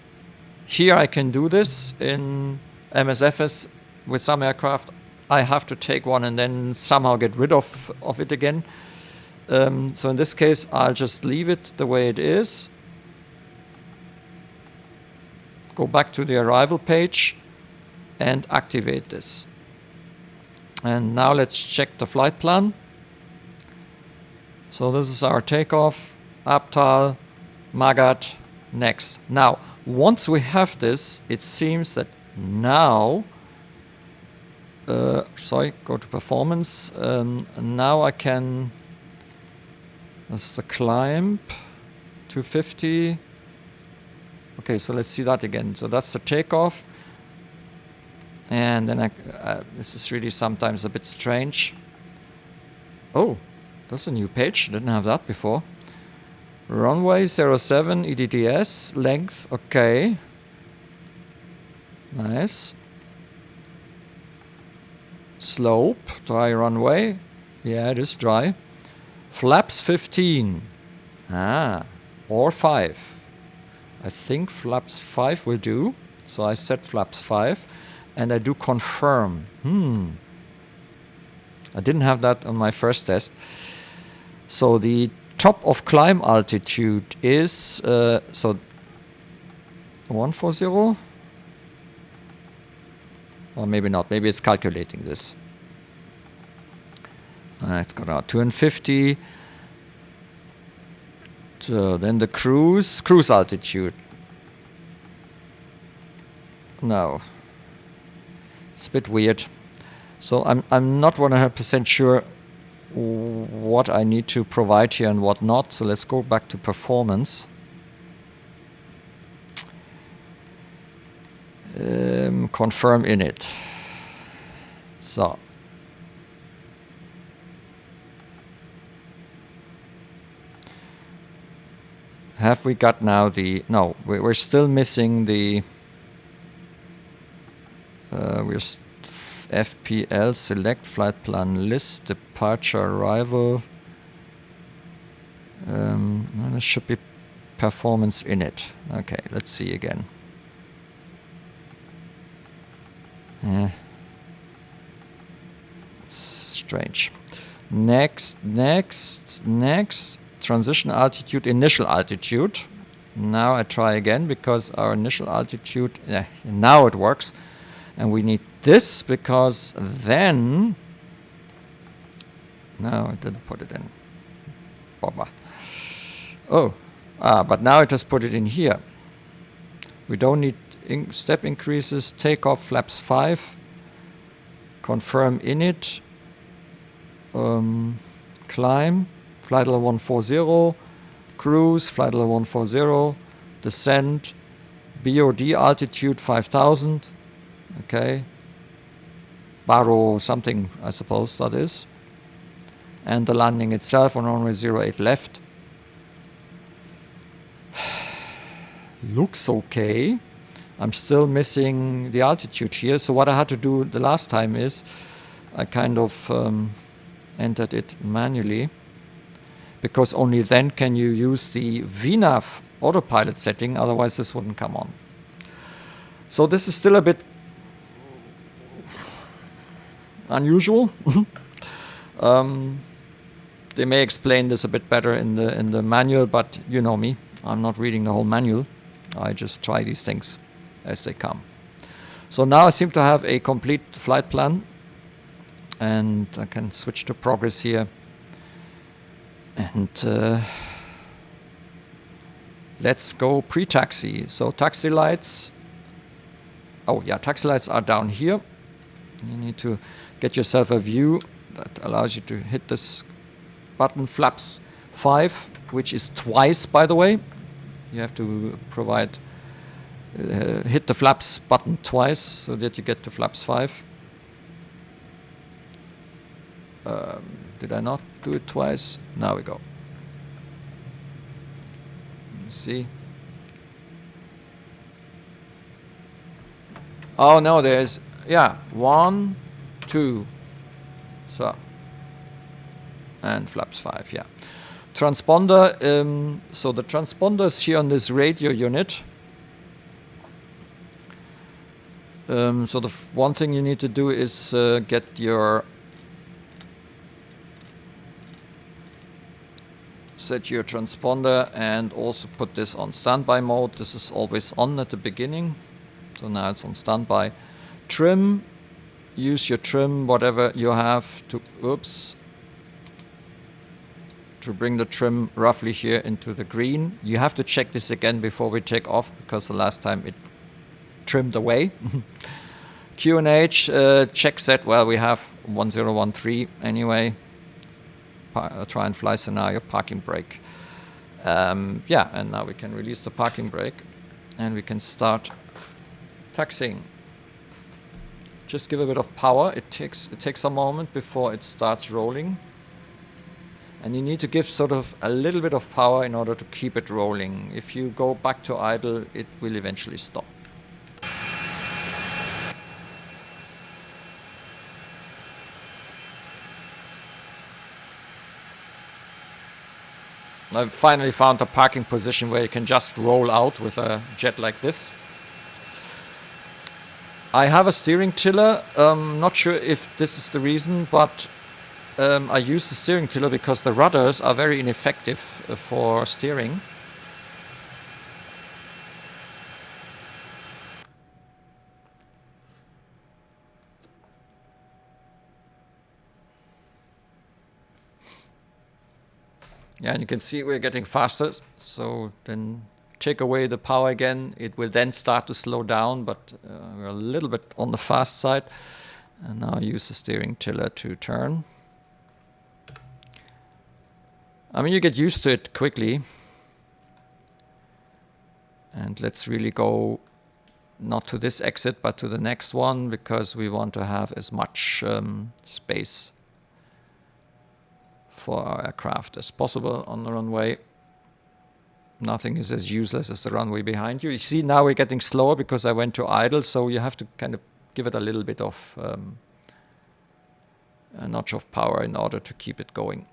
Here I can do this. In MSFS with some aircraft, I have to take one and then somehow get rid of it again. So in this case, I'll just leave it the way it is. Go back to the arrival page and activate this. And now let's check the flight plan. So this is our takeoff, Abtal, Magat, next. Now, once we have this, it seems that now, go to performance. Now I can, that's the climb, 250. Okay, so let's see that again. So that's the takeoff. And then this is really sometimes a bit strange. Oh. That's a new page, didn't have that before. Runway 07, EDDS, length, okay. Nice. Slope, dry runway. Yeah, it is dry. Flaps 15. Or 5. I think flaps 5 will do. So I set flaps 5. And I do confirm. I didn't have that on my first test. So the top of climb altitude is so 140, or maybe not. Maybe it's calculating this. It's got out 250. So then the cruise altitude. No, it's a bit weird. So I'm not 100% sure what I need to provide here and what not. So let's go back to performance. Confirm init. So have we got now the, no, we're still missing the we're FPL select flight plan list departure arrival. There should be performance in it. Okay, let's see again. It's strange. Next. Transition altitude, initial altitude. Now I try again because our initial altitude, now it works. And we need this because then, no, it didn't put it in. Bobba. But now it has put it in here. We don't need step increases, takeoff flaps 5. confirm init, climb, flight level 140, cruise, flight level 140, descent, BOD altitude 5000, okay, baro something I suppose that is, and the landing itself on runway 08 left. Looks okay. I'm still missing the altitude here, so what I had to do the last time is I kind of entered it manually, because only then can you use the VNAV autopilot setting, otherwise this wouldn't come on. So this is still a bit unusual. They may explain this a bit better in the manual, but you know me, I'm not reading the whole manual. I just try these things as they come. So now I seem to have a complete flight plan, and I can switch to progress here, and let's go pre-taxi. So taxi lights, oh yeah, taxi lights are down here. You need to get yourself a view that allows you to hit this button, flaps 5, which is twice, by the way. You have to provide hit the flaps button twice so that you get to flaps 5. Did I not do it twice? Now we go. Let me see. Oh no, there's, yeah, 1, 2. So, and flaps 5, yeah. Transponder, so the transponder is here on this radio unit. So the one thing you need to do is get your set your transponder and also put this on standby mode. This is always on at the beginning, so now it's on standby. Trim, use your trim, whatever you have to, oops, to bring the trim roughly here into the green. You have to check this again before we take off, because the last time it trimmed away. QNH, check set, well, we have 1013 anyway. Try and fly scenario, parking brake. Yeah, and now we can release the parking brake and we can start taxiing. Just give a bit of power. It takes a moment before it starts rolling. And you need to give sort of a little bit of power in order to keep it rolling. If you go back to idle, it will eventually stop. I finally found a parking position where you can just roll out with a jet like this. I have a steering tiller. Not sure if this is the reason, but I use the steering tiller because the rudders are very ineffective for steering. Yeah, and you can see we're getting faster, so then take away the power again, it will then start to slow down, but we're a little bit on the fast side. And now use the steering tiller to turn. I mean, you get used to it quickly. And let's really go not to this exit, but to the next one, because we want to have as much space for our aircraft as possible on the runway. Nothing is as useless as the runway behind you. You see, now we're getting slower because I went to idle, so you have to kind of give it a little bit of a notch of power in order to keep it going.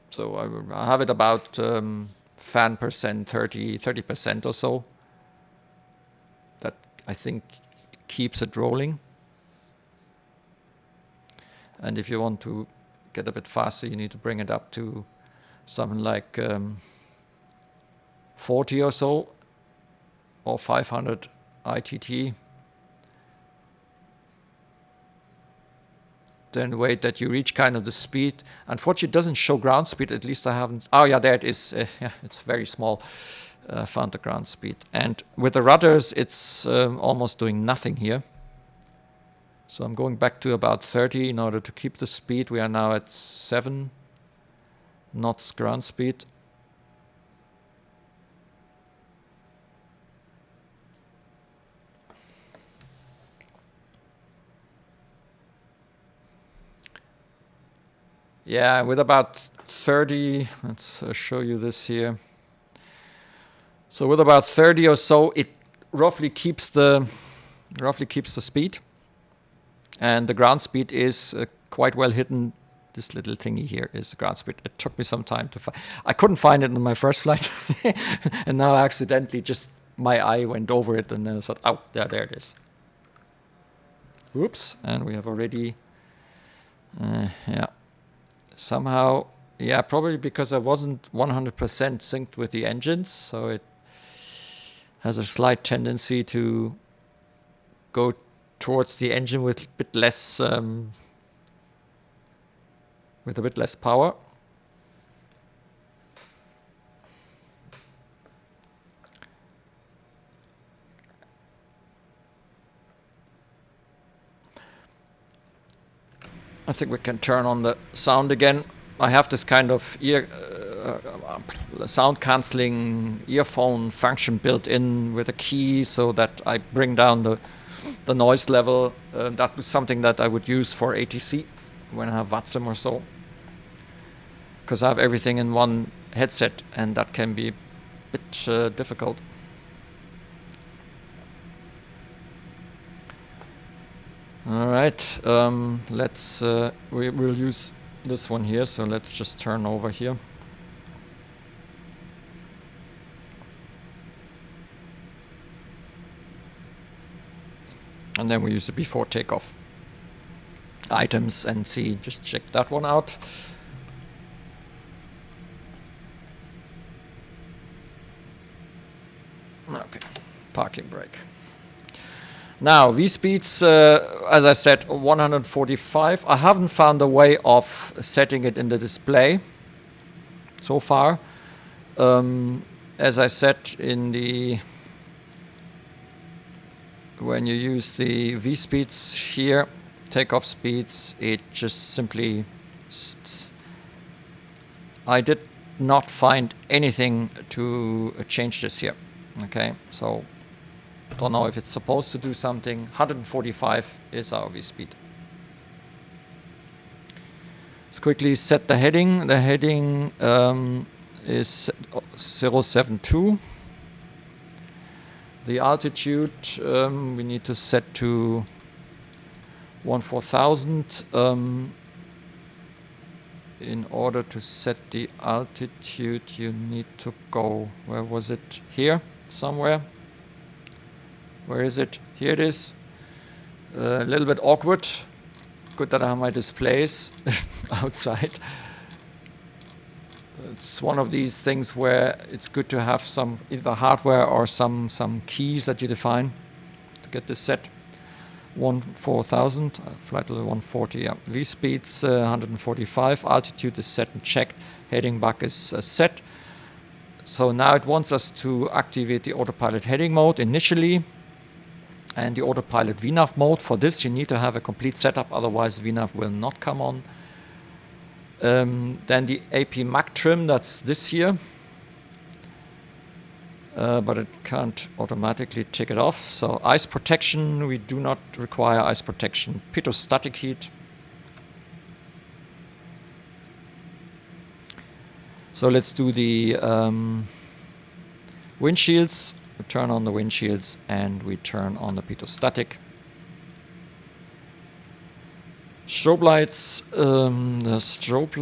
So I have it about fan percent, 30% or so. That I think keeps it rolling. And if you want to get a bit faster, you need to bring it up to something like 40 or so, or 500 ITT. Then wait that you reach kind of the speed. Unfortunately, it doesn't show ground speed. At least I haven't. Oh yeah, there it is. Yeah, it's very small. found the ground speed. And with the rudders, it's almost doing nothing here. So I'm going back to about 30 in order to keep the speed. We are now at 7 knots ground speed. Yeah, with about 30, let's show you this here. So with about 30 or so, it roughly keeps the speed, and the ground speed is quite well hidden. This little thingy here is the ground speed. It took me some time to find. I couldn't find it in my first flight, and now accidentally just my eye went over it, and then I thought, oh, there it is. Oops, and we have already, yeah. Somehow, yeah, probably because I wasn't 100% synced with the engines, so it has a slight tendency to go towards the engine with a bit less power. I think we can turn on the sound again. I have this kind of sound cancelling earphone function built in with a key, so that I bring down the noise level. That was something that I would use for ATC when I have Watson or so, because I have everything in one headset, and that can be a bit difficult. All right, let's we'll use this one here, so let's just turn over here. And then we use the before takeoff items and see, just check that one out. Okay, parking brake. Now, V-Speeds, as I said, 145. I haven't found a way of setting it in the display so far. As I said, when you use the V-Speeds here, takeoff speeds, it just simply... I did not find anything to change this here. Okay, so... don't know if it's supposed to do something. 145 is our V-speed. Let's quickly set the heading. The heading is 072. The altitude we need to set to 14,000. In order to set the altitude, you need to go, where was it? Here, somewhere. Where is it? Here it is. A little bit awkward. Good that I have my displays outside. It's one of these things where it's good to have some either hardware or some keys that you define to get this set. 14,000, flight level 140. Yeah. V speeds 145. Altitude is set and checked. Heading back is set. So now it wants us to activate the autopilot heading mode initially. And the autopilot VNAV mode. For this you need to have a complete setup, otherwise VNAV will not come on. Then the AP Mac trim, that's this here. But it can't automatically take it off. So ice protection, we do not require ice protection. Pitot static heat. So let's do the windshields. We turn on the windshields and we turn on the pitot static. Strobe lights, the strobe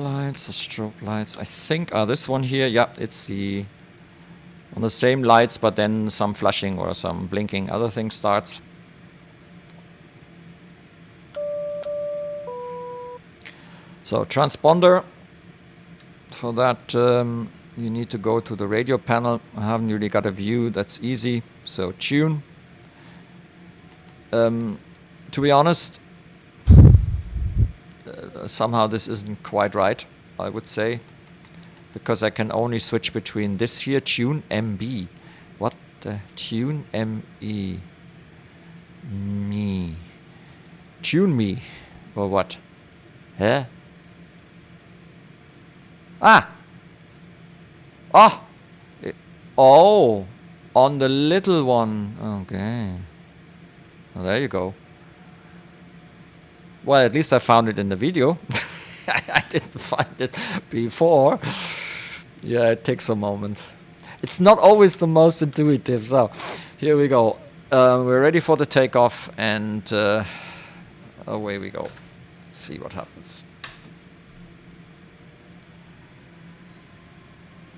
lights I think are this one here. Yeah, it's on the same lights, but then some flashing or some blinking other thing starts. So transponder, for that you need to go to the radio panel. I haven't really got a view, that's easy. So tune. To be honest, somehow this isn't quite right, I would say. because I can only switch between this here, tune MB. What the tune ME? Me. Tune me. Or what? Huh? Ah! Ah! Oh! On the little one. Okay. Well, there you go. Well, at least I found it in the video. I didn't find it before. Yeah, it takes a moment. It's not always the most intuitive. So, here we go. We're ready for the takeoff, and away we go. Let's see what happens.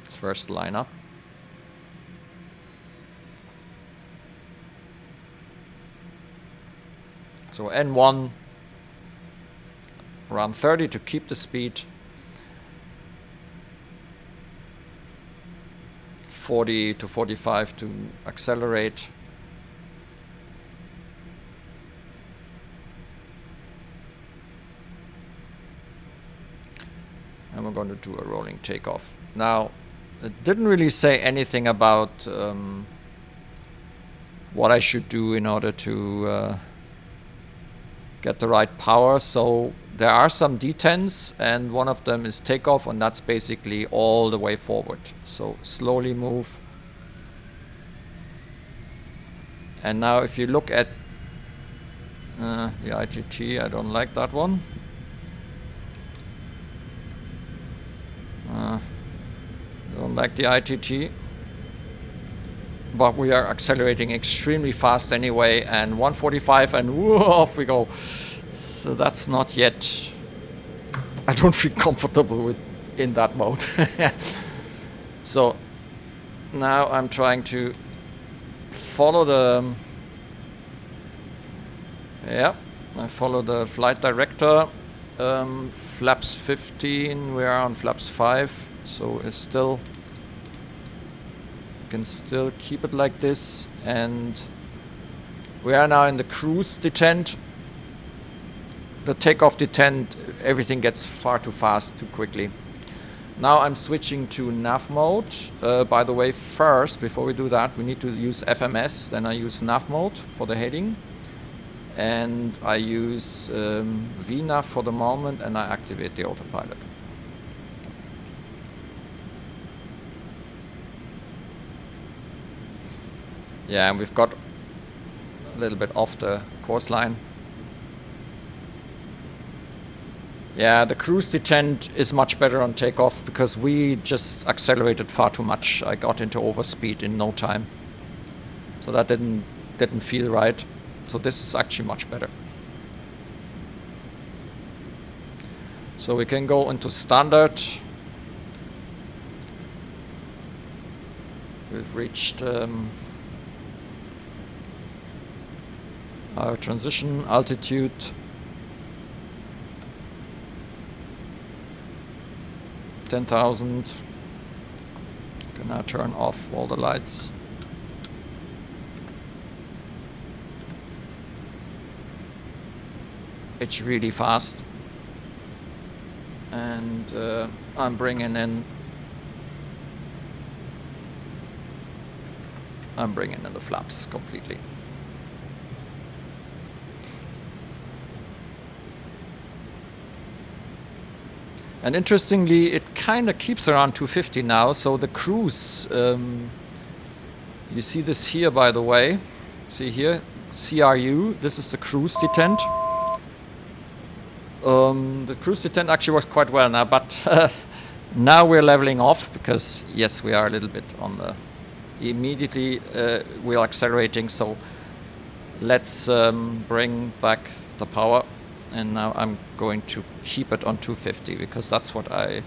It's first lineup. So N1 around 30 to keep the speed. 40 to 45 to accelerate. And we're going to do a rolling takeoff. Now, it didn't really say anything about what I should do in order to get the right power. So there are some detents, and one of them is takeoff, and that's basically all the way forward. So slowly move. And now if you look at the ITT, I don't like that one. Don't like the ITT. But we are accelerating extremely fast anyway, and 145, and whoa, off we go. So that's not yet. I don't feel comfortable with in that mode. So now I'm trying to follow the. Yeah, I follow the flight director. Flaps 15. We are on flaps 5, so it's still. Can still keep it like this, and we are now in the cruise detent. The takeoff detent, everything gets far too fast too quickly. Now I'm switching to nav mode. By the way, first, before we do that, we need to use FMS. Then I use nav mode for the heading, and I use VNav for the moment, and I activate the autopilot. Yeah, and we've got a little bit off the course line. Yeah, the cruise detent is much better on takeoff because we just accelerated far too much. I got into overspeed in no time. So that didn't feel right. So this is actually much better. So we can go into standard. We've reached our transition altitude. Can now turn off all the lights. It's really fast, and I'm bringing in the flaps completely. And interestingly, it kind of keeps around 250 now. So the cruise, you see this here, by the way. See here, CRU. This is the cruise detent. The cruise detent actually works quite well now, but now we're leveling off because yes, we are a little bit on the. Immediately we're accelerating. So let's bring back the power. And now I'm going to keep it on 250 because that's what I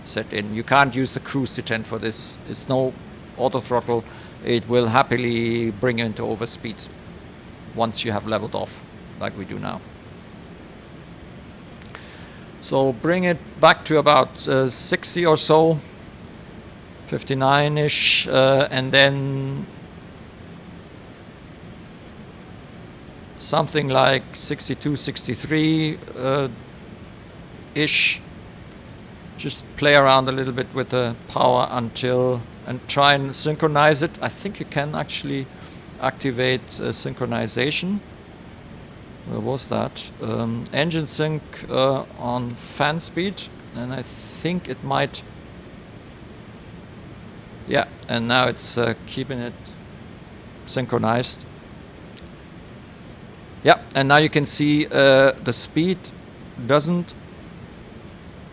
set in. You can't use a cruise detent for this. It's no auto throttle. It will happily bring you into overspeed once you have leveled off, like we do now. So bring it back to about 60 or so, 59-ish, and then something like 62, 63 ish, Just play around a little bit with the power until, and try and synchronize it. I think you can actually activate synchronization. Where was that? Engine sync on fan speed, and I think it might. Yeah, and now it's keeping it synchronized. Yeah, and now you can see the speed doesn't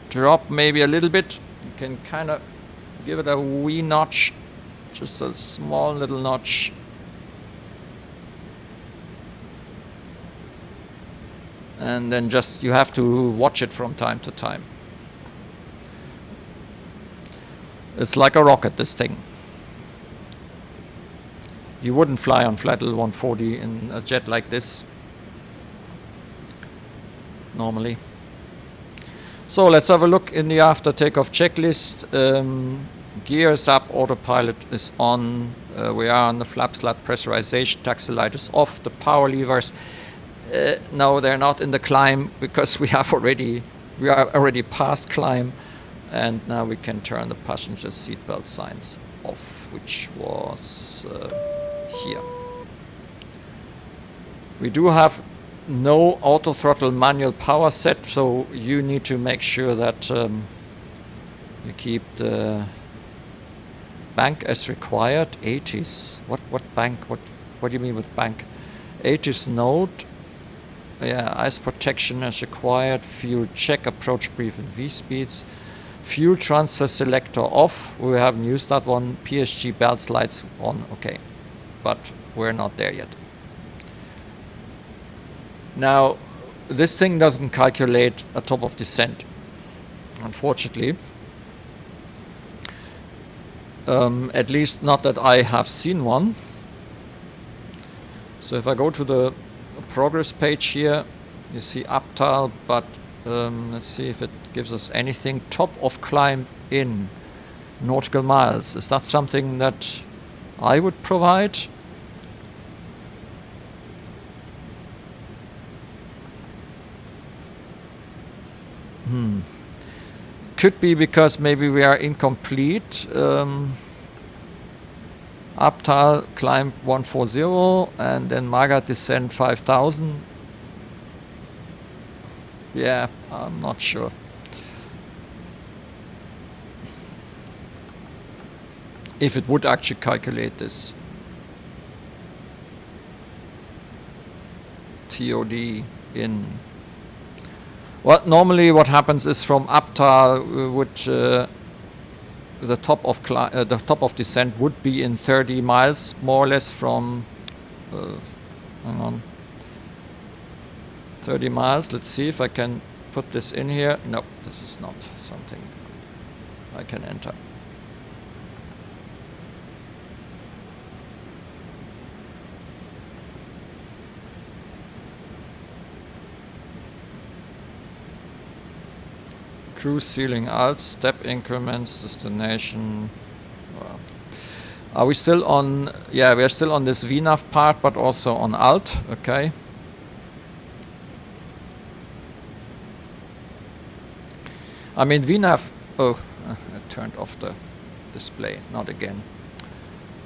drop maybe a little bit. You can kind of give it a wee notch, just a small little notch. And then just you have to watch it from time to time. It's like a rocket, this thing. You wouldn't fly on flat L140 in a jet like this normally. So let's have a look in the after takeoff checklist. Gears up, autopilot is on. We are on the flap slat pressurization, taxi light is off. The power levers, no, they're not in the climb because we are already past climb, and now we can turn the passenger seatbelt signs off, which was here. We do have no auto throttle manual power set, so you need to make sure that you keep the bank as required. 80s. What bank? What do you mean with bank? 80s node. Yeah, ice protection as required. Fuel check, approach brief and V-speeds. Fuel transfer selector off. We haven't used that one. PSG belt slides on. Okay, but we're not there yet. Now, this thing doesn't calculate a top of descent, unfortunately. At least not that I have seen one. So if I go to the progress page here, you see uptile, but let's see if it gives us anything. Top of climb in nautical miles. Is that something that I would provide? Could be because maybe we are incomplete. Uptile climb 140 and then Magat descent 5000. Yeah, I'm not sure. If it would actually calculate this. ToD in. Well, normally what happens is from uptile the top of descent would be in 30 miles, more or less from. Hang on. 30 miles. Let's see if I can put this in here. No, this is not something I can enter. Cruise ceiling alt, step increments, destination. Well, are we still on? Yeah, we are still on this VNAV part, but also on alt. Okay. I mean VNAV. Oh, I turned off the display. Not again.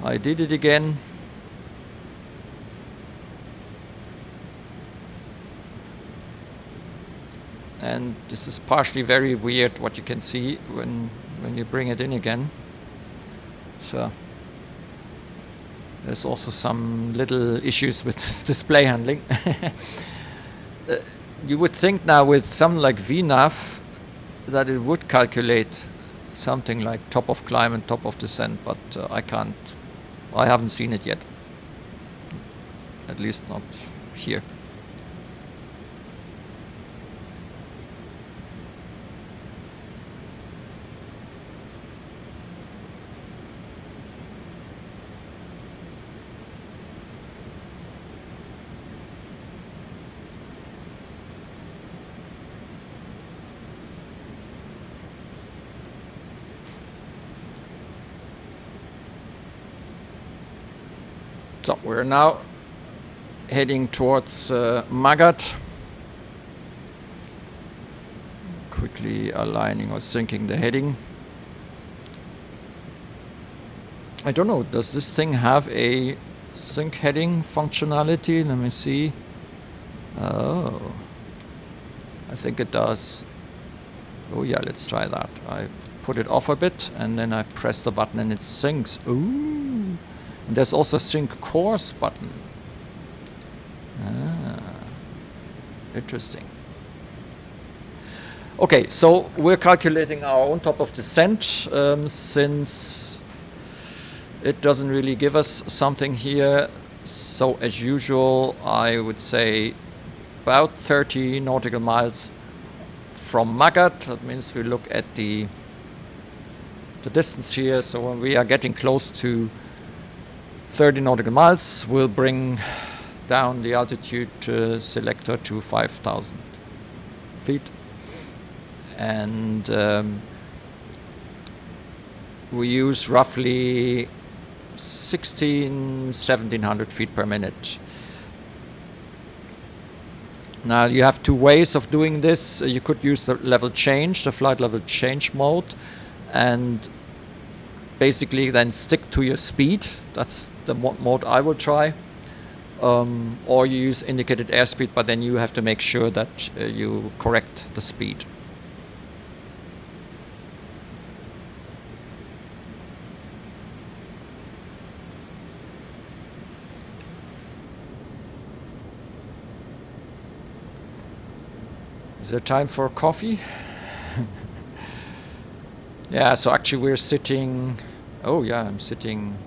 I did it again. And this is partially very weird what you can see when you bring it in again. So there's also some little issues with this display handling. You would think now with something like VNAV that it would calculate something like top of climb and top of descent, but I haven't seen it yet. At least not here. So we're now heading towards Magat. quickly aligning or syncing the heading. I don't know, does this thing have a sync heading functionality? Let me see. Oh, I think it does. Oh yeah, let's try that. I put it off a bit and then I press the button and it syncs. Ooh, and there's also a sync course button. Ah, interesting. Okay, so we're calculating our own top of descent since it doesn't really give us something here. So as usual, I would say about 30 nautical miles from Magat. That means we look at the distance here. So when we are getting close to 30 nautical miles, we'll bring down the altitude selector to 5,000 feet. And we use roughly 1700 feet per minute. Now you have two ways of doing this. You could use the level change, the flight level change mode, and basically then stick to your speed. That's the mode I will try. Or you use indicated airspeed, but then you have to make sure that you correct the speed. Is there time for coffee? Yeah, so actually we're sitting... Oh yeah, I'm sitting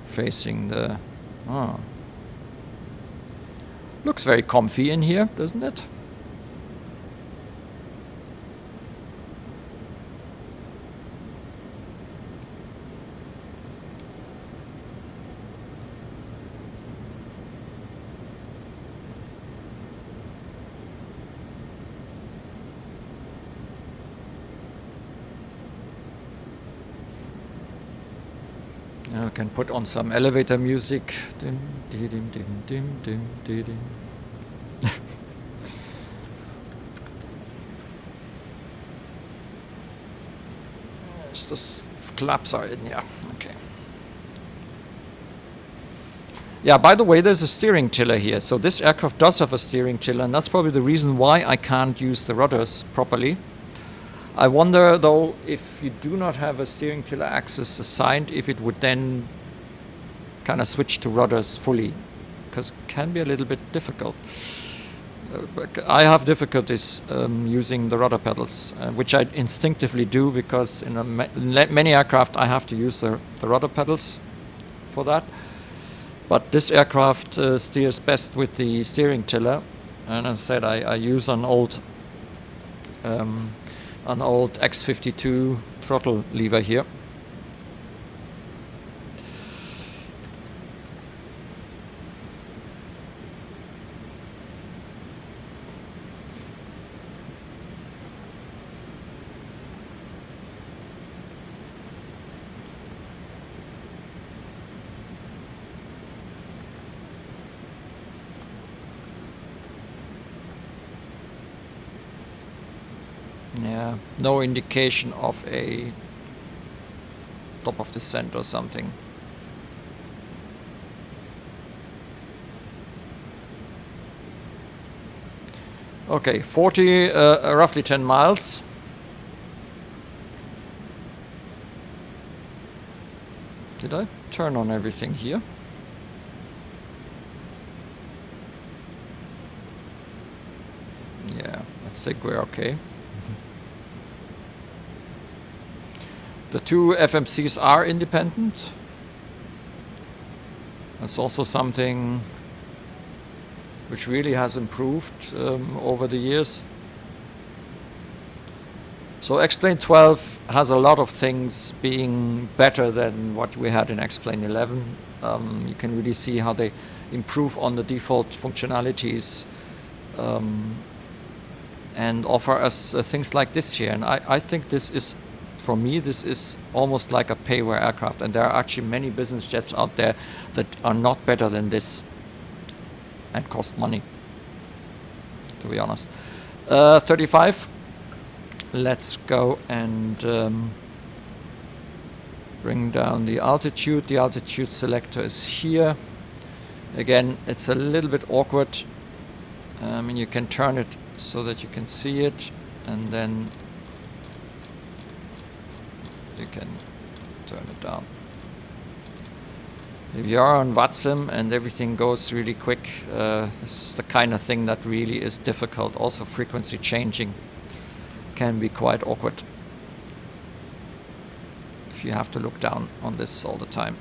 facing the... Oh. Looks very comfy in here, doesn't it? I can put on some elevator music. Dim, dim, dim, dim, dim, dim, dim. The claps are in, yeah. Okay. Yeah, by the way, there's a steering tiller here. So this aircraft does have a steering tiller, and that's probably the reason why I can't use the rudders properly. I wonder, though, if you do not have a steering tiller axis assigned, if it would then kind of switch to rudders fully, because it can be a little bit difficult. But I have difficulties using the rudder pedals, which I instinctively do, because in many aircraft I have to use the rudder pedals for that. But this aircraft steers best with the steering tiller, and as I said, I use an old X52 throttle lever here. Yeah, no indication of a top of descent or something. Okay, 40, roughly 10 miles. Did I turn on everything here? Yeah, I think we're okay. The two FMCs are independent. That's also something which really has improved over the years. So XP12 has a lot of things being better than what we had in XP11. You can really see how they improve on the default functionalities and offer us things like this here. And I think this is, for me, this is almost like a payware aircraft, and there are actually many business jets out there that are not better than this and cost money, to be honest. 35. Let's go and bring down the altitude. The altitude selector is here. Again, it's a little bit awkward. I mean, you can turn it so that you can see it, and then you can turn it down. If you are on VATSIM and everything goes really quick, this is the kind of thing that really is difficult. Also, frequency changing can be quite awkward if you have to look down on this all the time.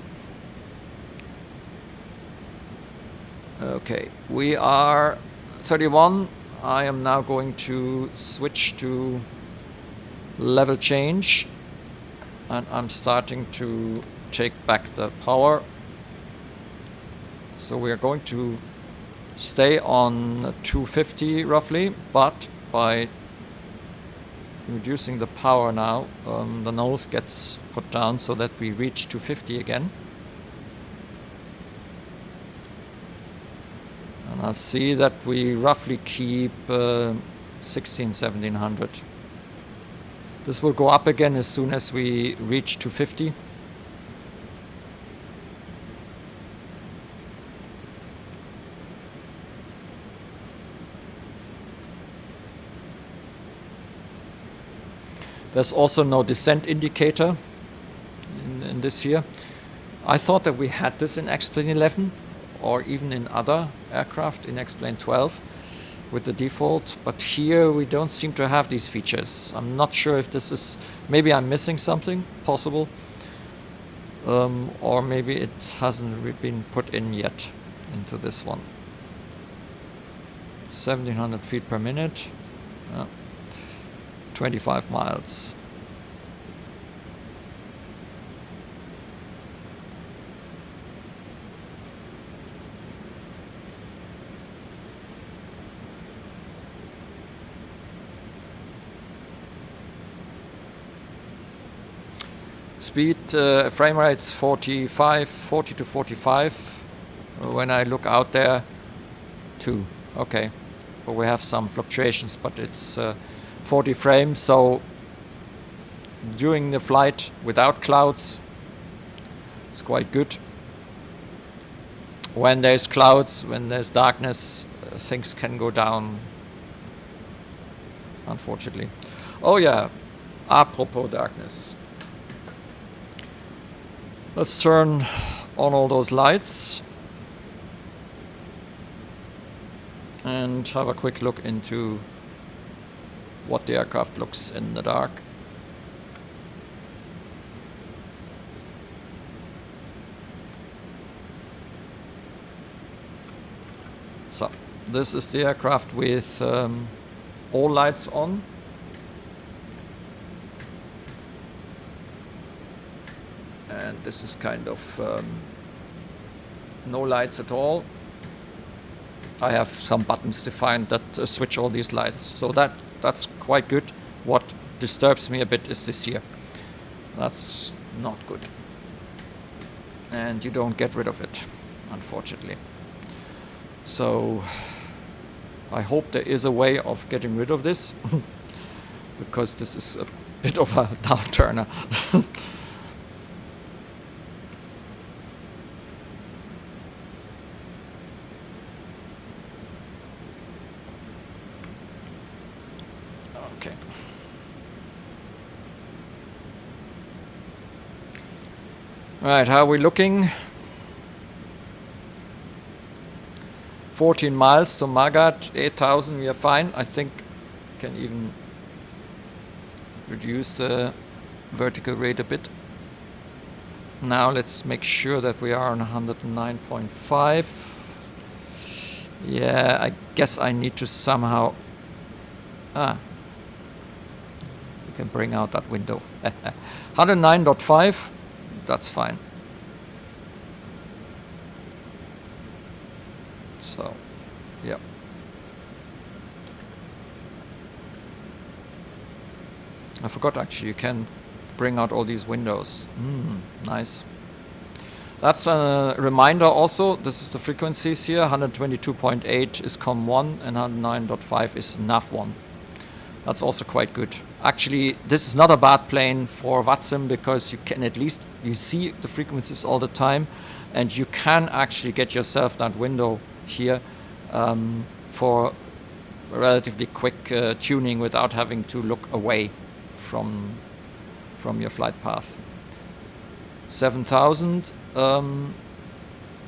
Okay, we are 31. I am now going to switch to level change, and I'm starting to take back the power. So we are going to stay on 250 roughly, but by reducing the power now, the nose gets put down so that we reach 250 again. And I'll see that we roughly keep 1700. This will go up again as soon as we reach 250. There's also no descent indicator in this here. I thought that we had this in X-Plane 11 or even in other aircraft in X-Plane 12 with the default, but here we don't seem to have these features. I'm not sure if this is, maybe I'm missing something, possible, or maybe it hasn't been put in yet into this one. 1700 feet per minute. 25 miles. Speed, frame rates 40 to 45. When I look out there, 2. Okay, but we have some fluctuations, but it's 40 frames, so during the flight without clouds, it's quite good. When there's clouds, when there's darkness, things can go down, unfortunately. Oh yeah, apropos darkness. Let's turn on all those lights and have a quick look into what the aircraft looks in the dark. So this is the aircraft with all lights on. And this is kind of no lights at all. I have some buttons defined that switch all these lights, so that's quite good. What disturbs me a bit is this here. That's not good. And you don't get rid of it, unfortunately. So I hope there is a way of getting rid of this because this is a bit of a downturner. Right, how are we looking? 14 miles to Magat, 8,000, we are fine. I think can even reduce the vertical rate a bit. Now let's make sure that we are on 109.5. Yeah, I guess I need to somehow... we can bring out that window. 109.5. That's fine. So, yeah. I forgot actually, you can bring out all these windows. Nice. That's a reminder also, this is the frequencies here. 122.8 is COM1 and 109.5 is NAV1. That's also quite good. Actually, this is not a bad plane for VATSIM because you can at least, you see the frequencies all the time, and you can actually get yourself that window here for relatively quick tuning without having to look away from your flight path. 7,000, I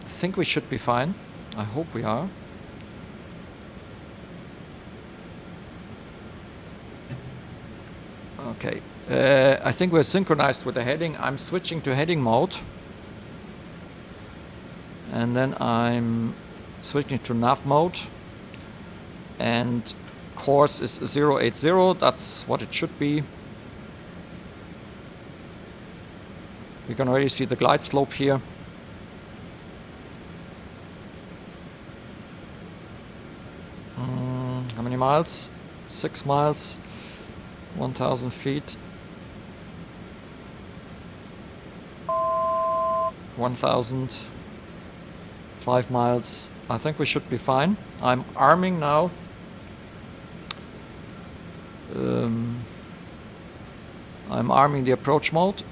think we should be fine. I hope we are. Okay, I think we're synchronized with the heading. I'm switching to heading mode. And then I'm switching to nav mode. And course is 080, that's what it should be. You can already see the glide slope here. How many miles? 6 miles. 1,000 feet. 1,000. 5 miles. I think we should be fine. I'm arming now. I'm arming the approach mode.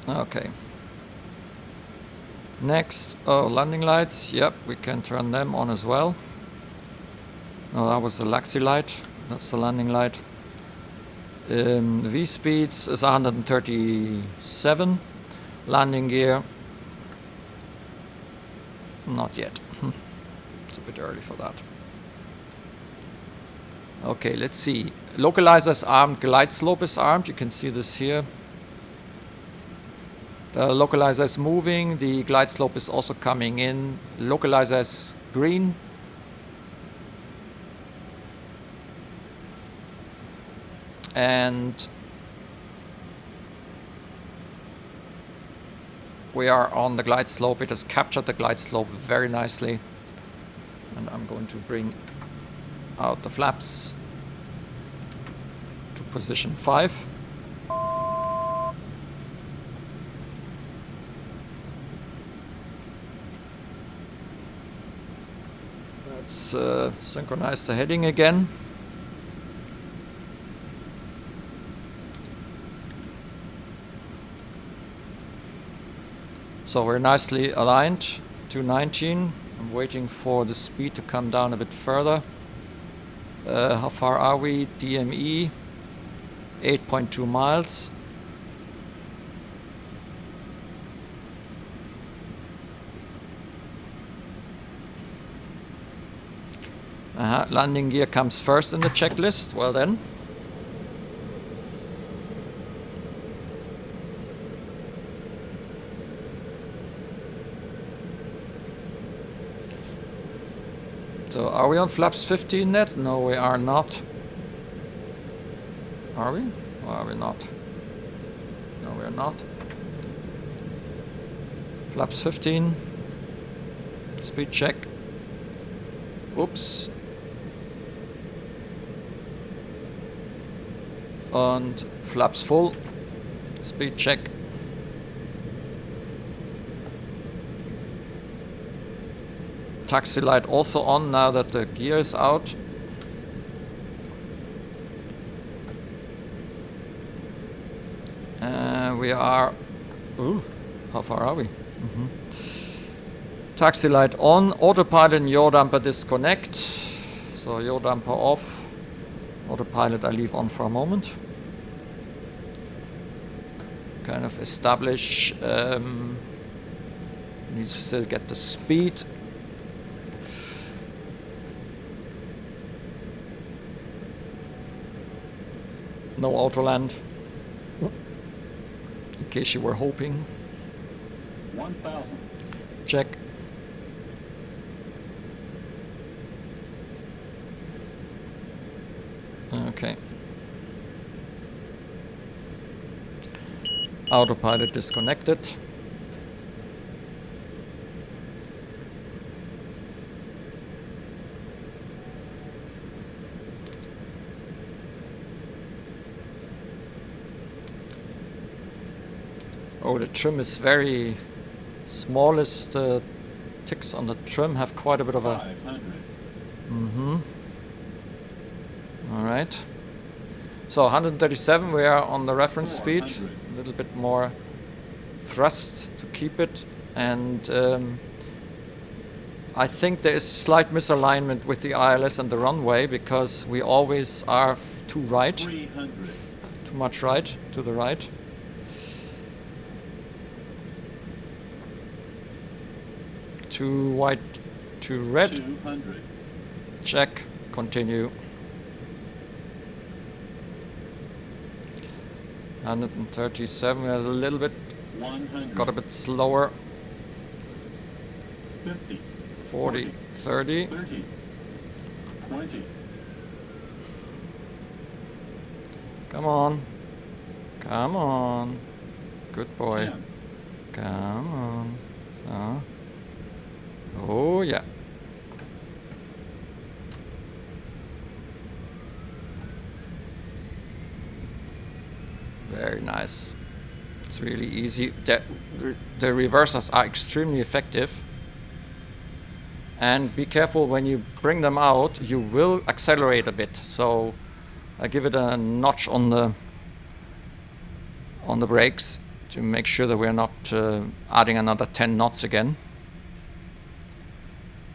Okay. Next, landing lights. Yep, we can turn them on as well. No, that was the Laxi light. That's the landing light. V-Speeds is 137. Landing gear. Not yet. It's a bit early for that. Okay, let's see. Localizer is armed. Glide slope is armed. You can see this here. The localizer is moving, the glide slope is also coming in. Localizer is green. And we are on the glide slope. It has captured the glide slope very nicely. And I'm going to bring out the flaps to position 5. Let's synchronize the heading again. So we're nicely aligned to 19. I'm waiting for the speed to come down a bit further. How far are we? DME 8.2 miles. Landing gear comes first in the checklist. Well then. So are we on flaps 15 net? No, we are not. Are we? Or are we not? No, we are not. Flaps 15. Speed check. Oops. And flaps full. Speed check. Taxi light also on now that the gear is out. We are... Ooh, how far are we? Taxi light on. Autopilot and yaw damper disconnect. So yaw damper off. Autopilot I leave on for a moment. Kind of establish. Need to still get the speed. No auto land. In case you were hoping. 1,000. Check. Okay. Autopilot disconnected. Oh, the trim is very... Smallest ticks on the trim have quite a bit of a... 500. Mm-hmm. Alright. So 137, we are on the reference speed. 400. A little bit more thrust to keep it. And I think there is slight misalignment with the ILS and the runway because we always are too right. 300. Too much right, to the right. Too white, too red. 200. Check, continue. 137, we are a little bit, 100. got a bit slower. 50. 40, 30. 30. 20. Come on. Come on. Good boy. 10. Come on. Oh, yeah. Very nice. It's really easy. The reversers are extremely effective. And be careful when you bring them out, you will accelerate a bit. So I give it a notch on the brakes to make sure that we're not adding another 10 knots again.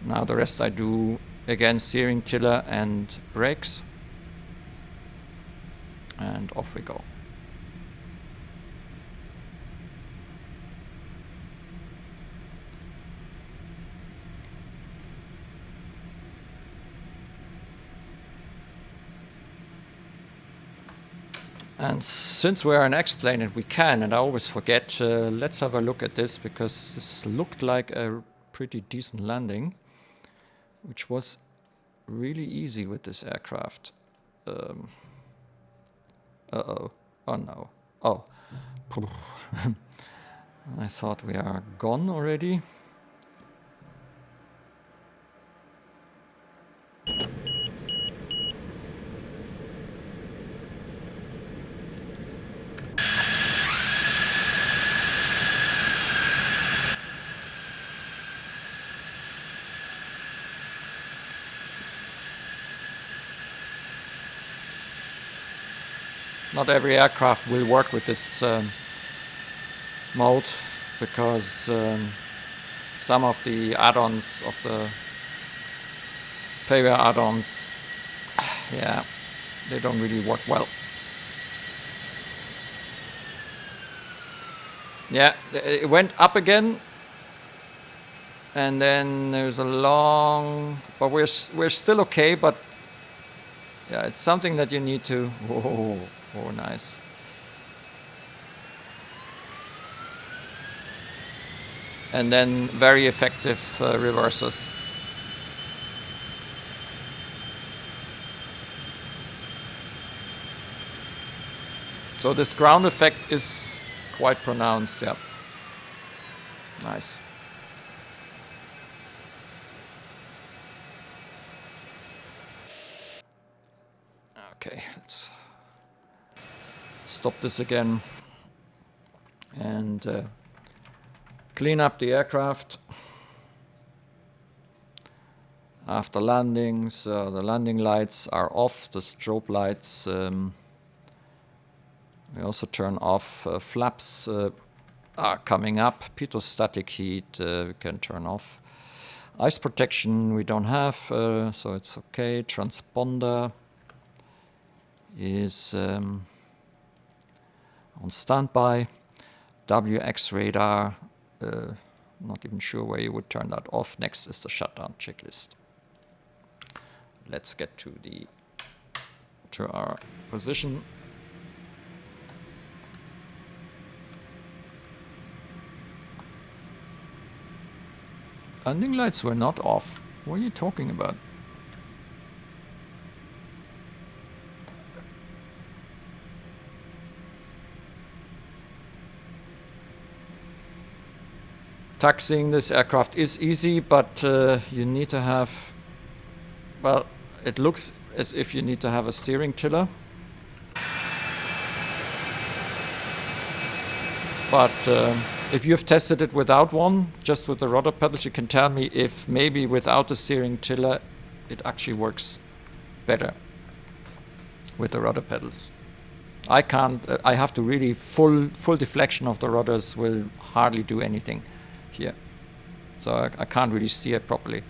Now the rest I do again, steering, tiller and brakes. And off we go. And since we're an X-plane and we can, and I always forget, let's have a look at this because this looked like a pretty decent landing, which was really easy with this aircraft. Uh-oh. Oh no. Oh. I thought we are gone already. Not every aircraft will work with this mode because some of the add-ons of the payware add-ons, yeah, they don't really work well. Yeah, it went up again, and then there's a long, but we're still okay. But yeah, it's something that you need to. Whoa. Oh, nice. And then very effective reversers. So this ground effect is quite pronounced, yeah. Nice. Okay, let's stop this again and clean up the aircraft after landings. The landing lights are off, the strobe lights. We also turn off flaps are coming up. Pitot-static heat we can turn off. Ice protection we don't have, so it's okay. Transponder is on standby. WX radar, not even sure where you would turn that off. Next is the shutdown checklist. Let's get to our position. Landing lights were not off. What are you talking about? Taxiing this aircraft is easy, but you need to have, well, it looks as if you need to have a steering tiller. But if you've tested it without one, just with the rudder pedals, you can tell me if maybe without the steering tiller, it actually works better with the rudder pedals. I can't, I have to really full deflection of the rudders will hardly do anything here. So I can't really steer properly.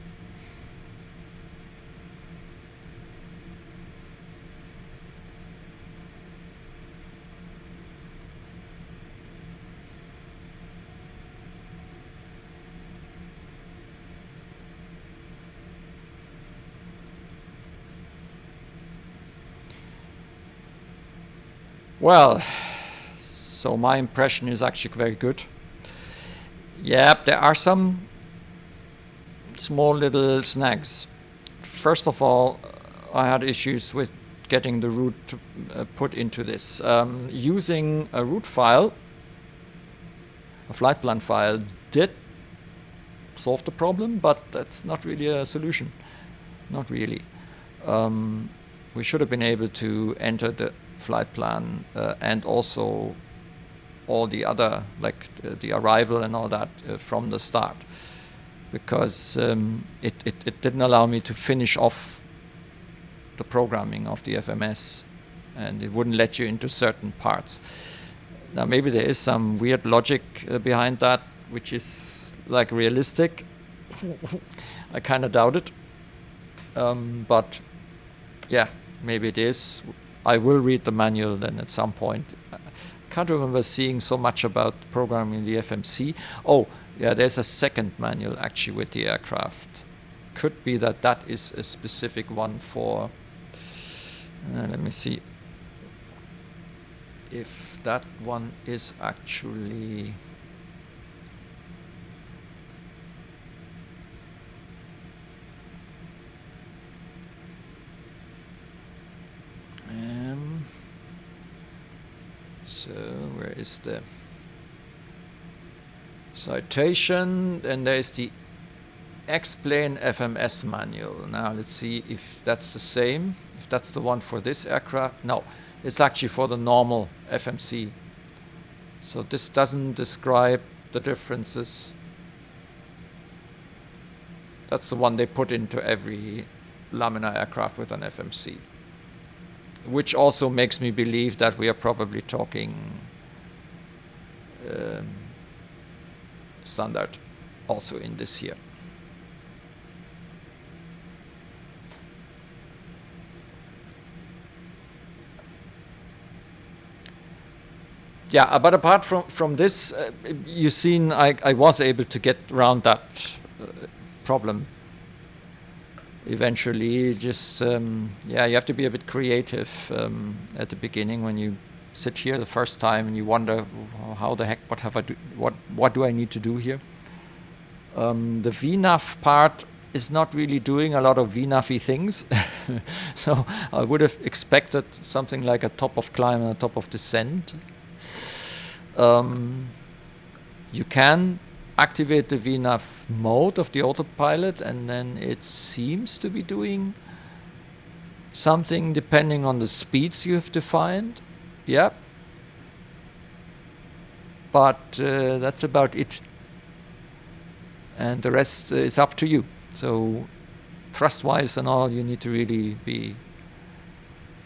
Well, so my impression is actually very good. Yep, there are some small little snags. First of all, I had issues with getting the root put into this. Using a root file, a flight plan file, did solve the problem, but that's not really a solution. Not really. We should have been able to enter the flight plan and also all the other, like the arrival and all that from the start, because it didn't allow me to finish off the programming of the FMS, and it wouldn't let you into certain parts. Now maybe there is some weird logic behind that, which is like realistic. I kind of doubt it, but yeah, maybe it is. I will read the manual then at some point. I can't remember seeing so much about programming the FMC. Oh, yeah, there's a second manual actually with the aircraft. Could be that that is a specific one for... let me see if that one is actually... so where is the citation? And there is the X-plane FMS manual. Now let's see if that's the same, if that's the one for this aircraft. No, it's actually for the normal FMC. So this doesn't describe the differences. That's the one they put into every Laminar aircraft with an FMC, which also makes me believe that we are probably talking standard also in this here. Yeah, but apart from this, you've seen I was able to get around that problem eventually. Just yeah, you have to be a bit creative at the beginning when you sit here the first time and you wonder how the heck, what do I need to do here. The VNAV part is not really doing a lot of VNAV-y things. So I would have expected something like a top of climb and a top of descent. You can activate the VNAV mode of the autopilot, and then it seems to be doing something depending on the speeds you have defined. Yeah. But that's about it. And the rest is up to you. So thrust-wise and all, you need to really be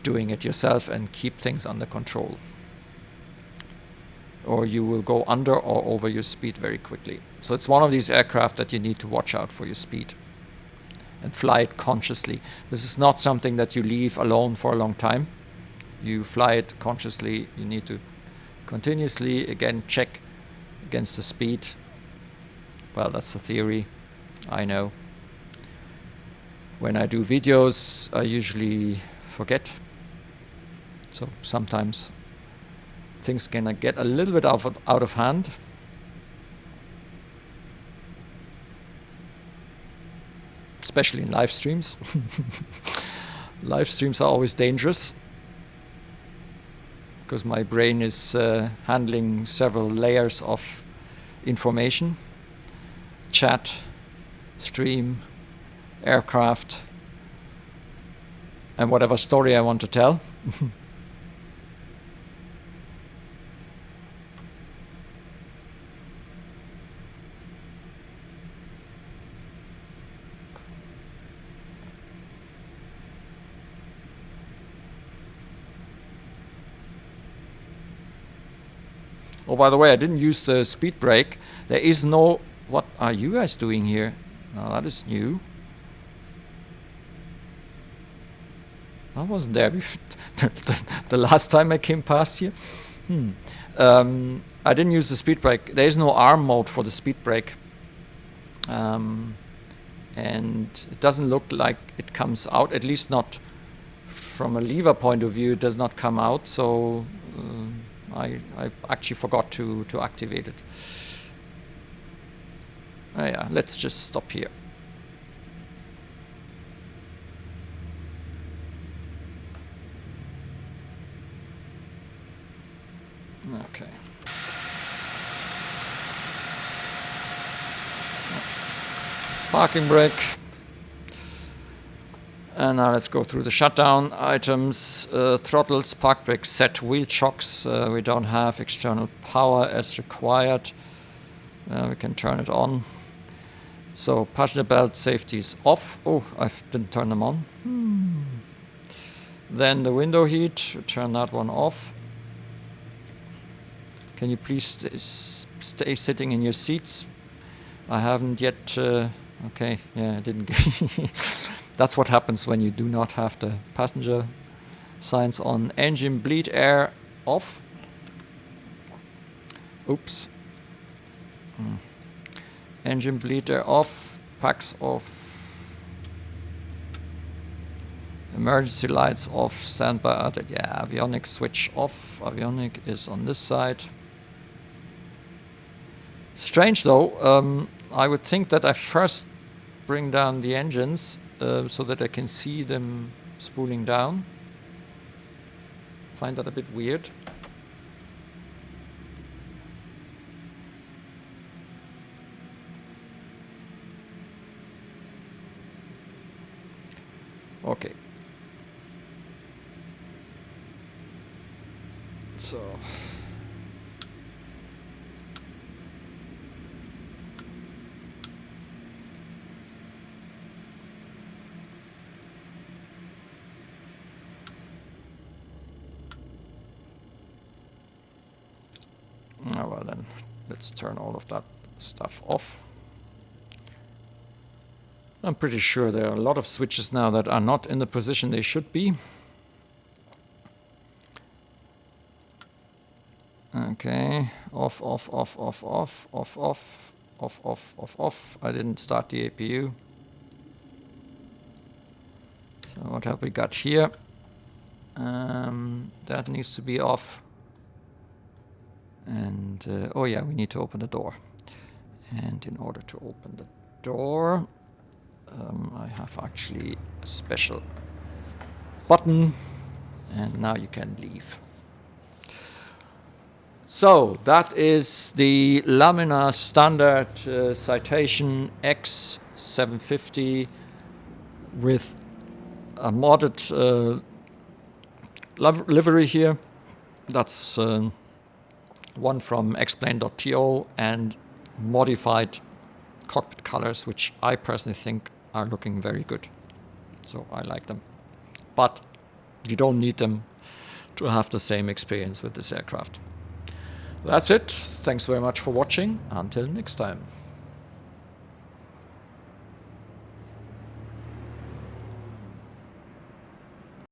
doing it yourself and keep things under control, or you will go under or over your speed very quickly. So it's one of these aircraft that you need to watch out for your speed and fly it consciously. This is not something that you leave alone for a long time. You fly it consciously. You need to continuously, again, check against the speed. Well, that's the theory, I know. When I do videos, I usually forget. So sometimes things can get a little bit out of hand. Especially in live streams. Live streams are always dangerous, because my brain is handling several layers of information. Chat, stream, aircraft, and whatever story I want to tell. Oh, by the way, I didn't use the speed brake. There is no... What are you guys doing here? Oh, that is new. I wasn't there the last time I came past here. I didn't use the speed brake. There is no arm mode for the speed brake. And it doesn't look like it comes out, at least not from a lever point of view. It does not come out, so I actually forgot to activate it. Yeah, let's just stop here. Okay. Parking brake. And now let's go through the shutdown items. Throttles, park brake set, wheel chocks. We don't have external power as required. We can turn it on. So passenger belt safety is off. Oh, I didn't turn them on. Then the window heat, turn that one off. Can you please stay sitting in your seats? I haven't yet... okay, yeah, I didn't... That's what happens when you do not have the passenger signs on. Engine bleed air off. Oops. Engine bleed air off. Packs off. Emergency lights off. Standby. Yeah, avionics switch off. Avionic is on this side. Strange though, I would think that I first bring down the engines so that I can see them spooling down. Find that a bit weird. Okay. So... Oh, well then, let's turn all of that stuff off. I'm pretty sure there are a lot of switches now that are not in the position they should be. Okay, off, off, off, off, off, off, off, off, off, off, off. I didn't start the APU. So what have we got here? That needs to be off. And, oh yeah, we need to open the door. And in order to open the door, I have actually a special button. And now you can leave. So, that is the Laminar standard Citation X 750 with a modded livery here. That's one from explain.to and modified cockpit colors, which I personally think are looking very good. So I like them. But you don't need them to have the same experience with this aircraft. That's it. Thanks very much for watching. Until next time.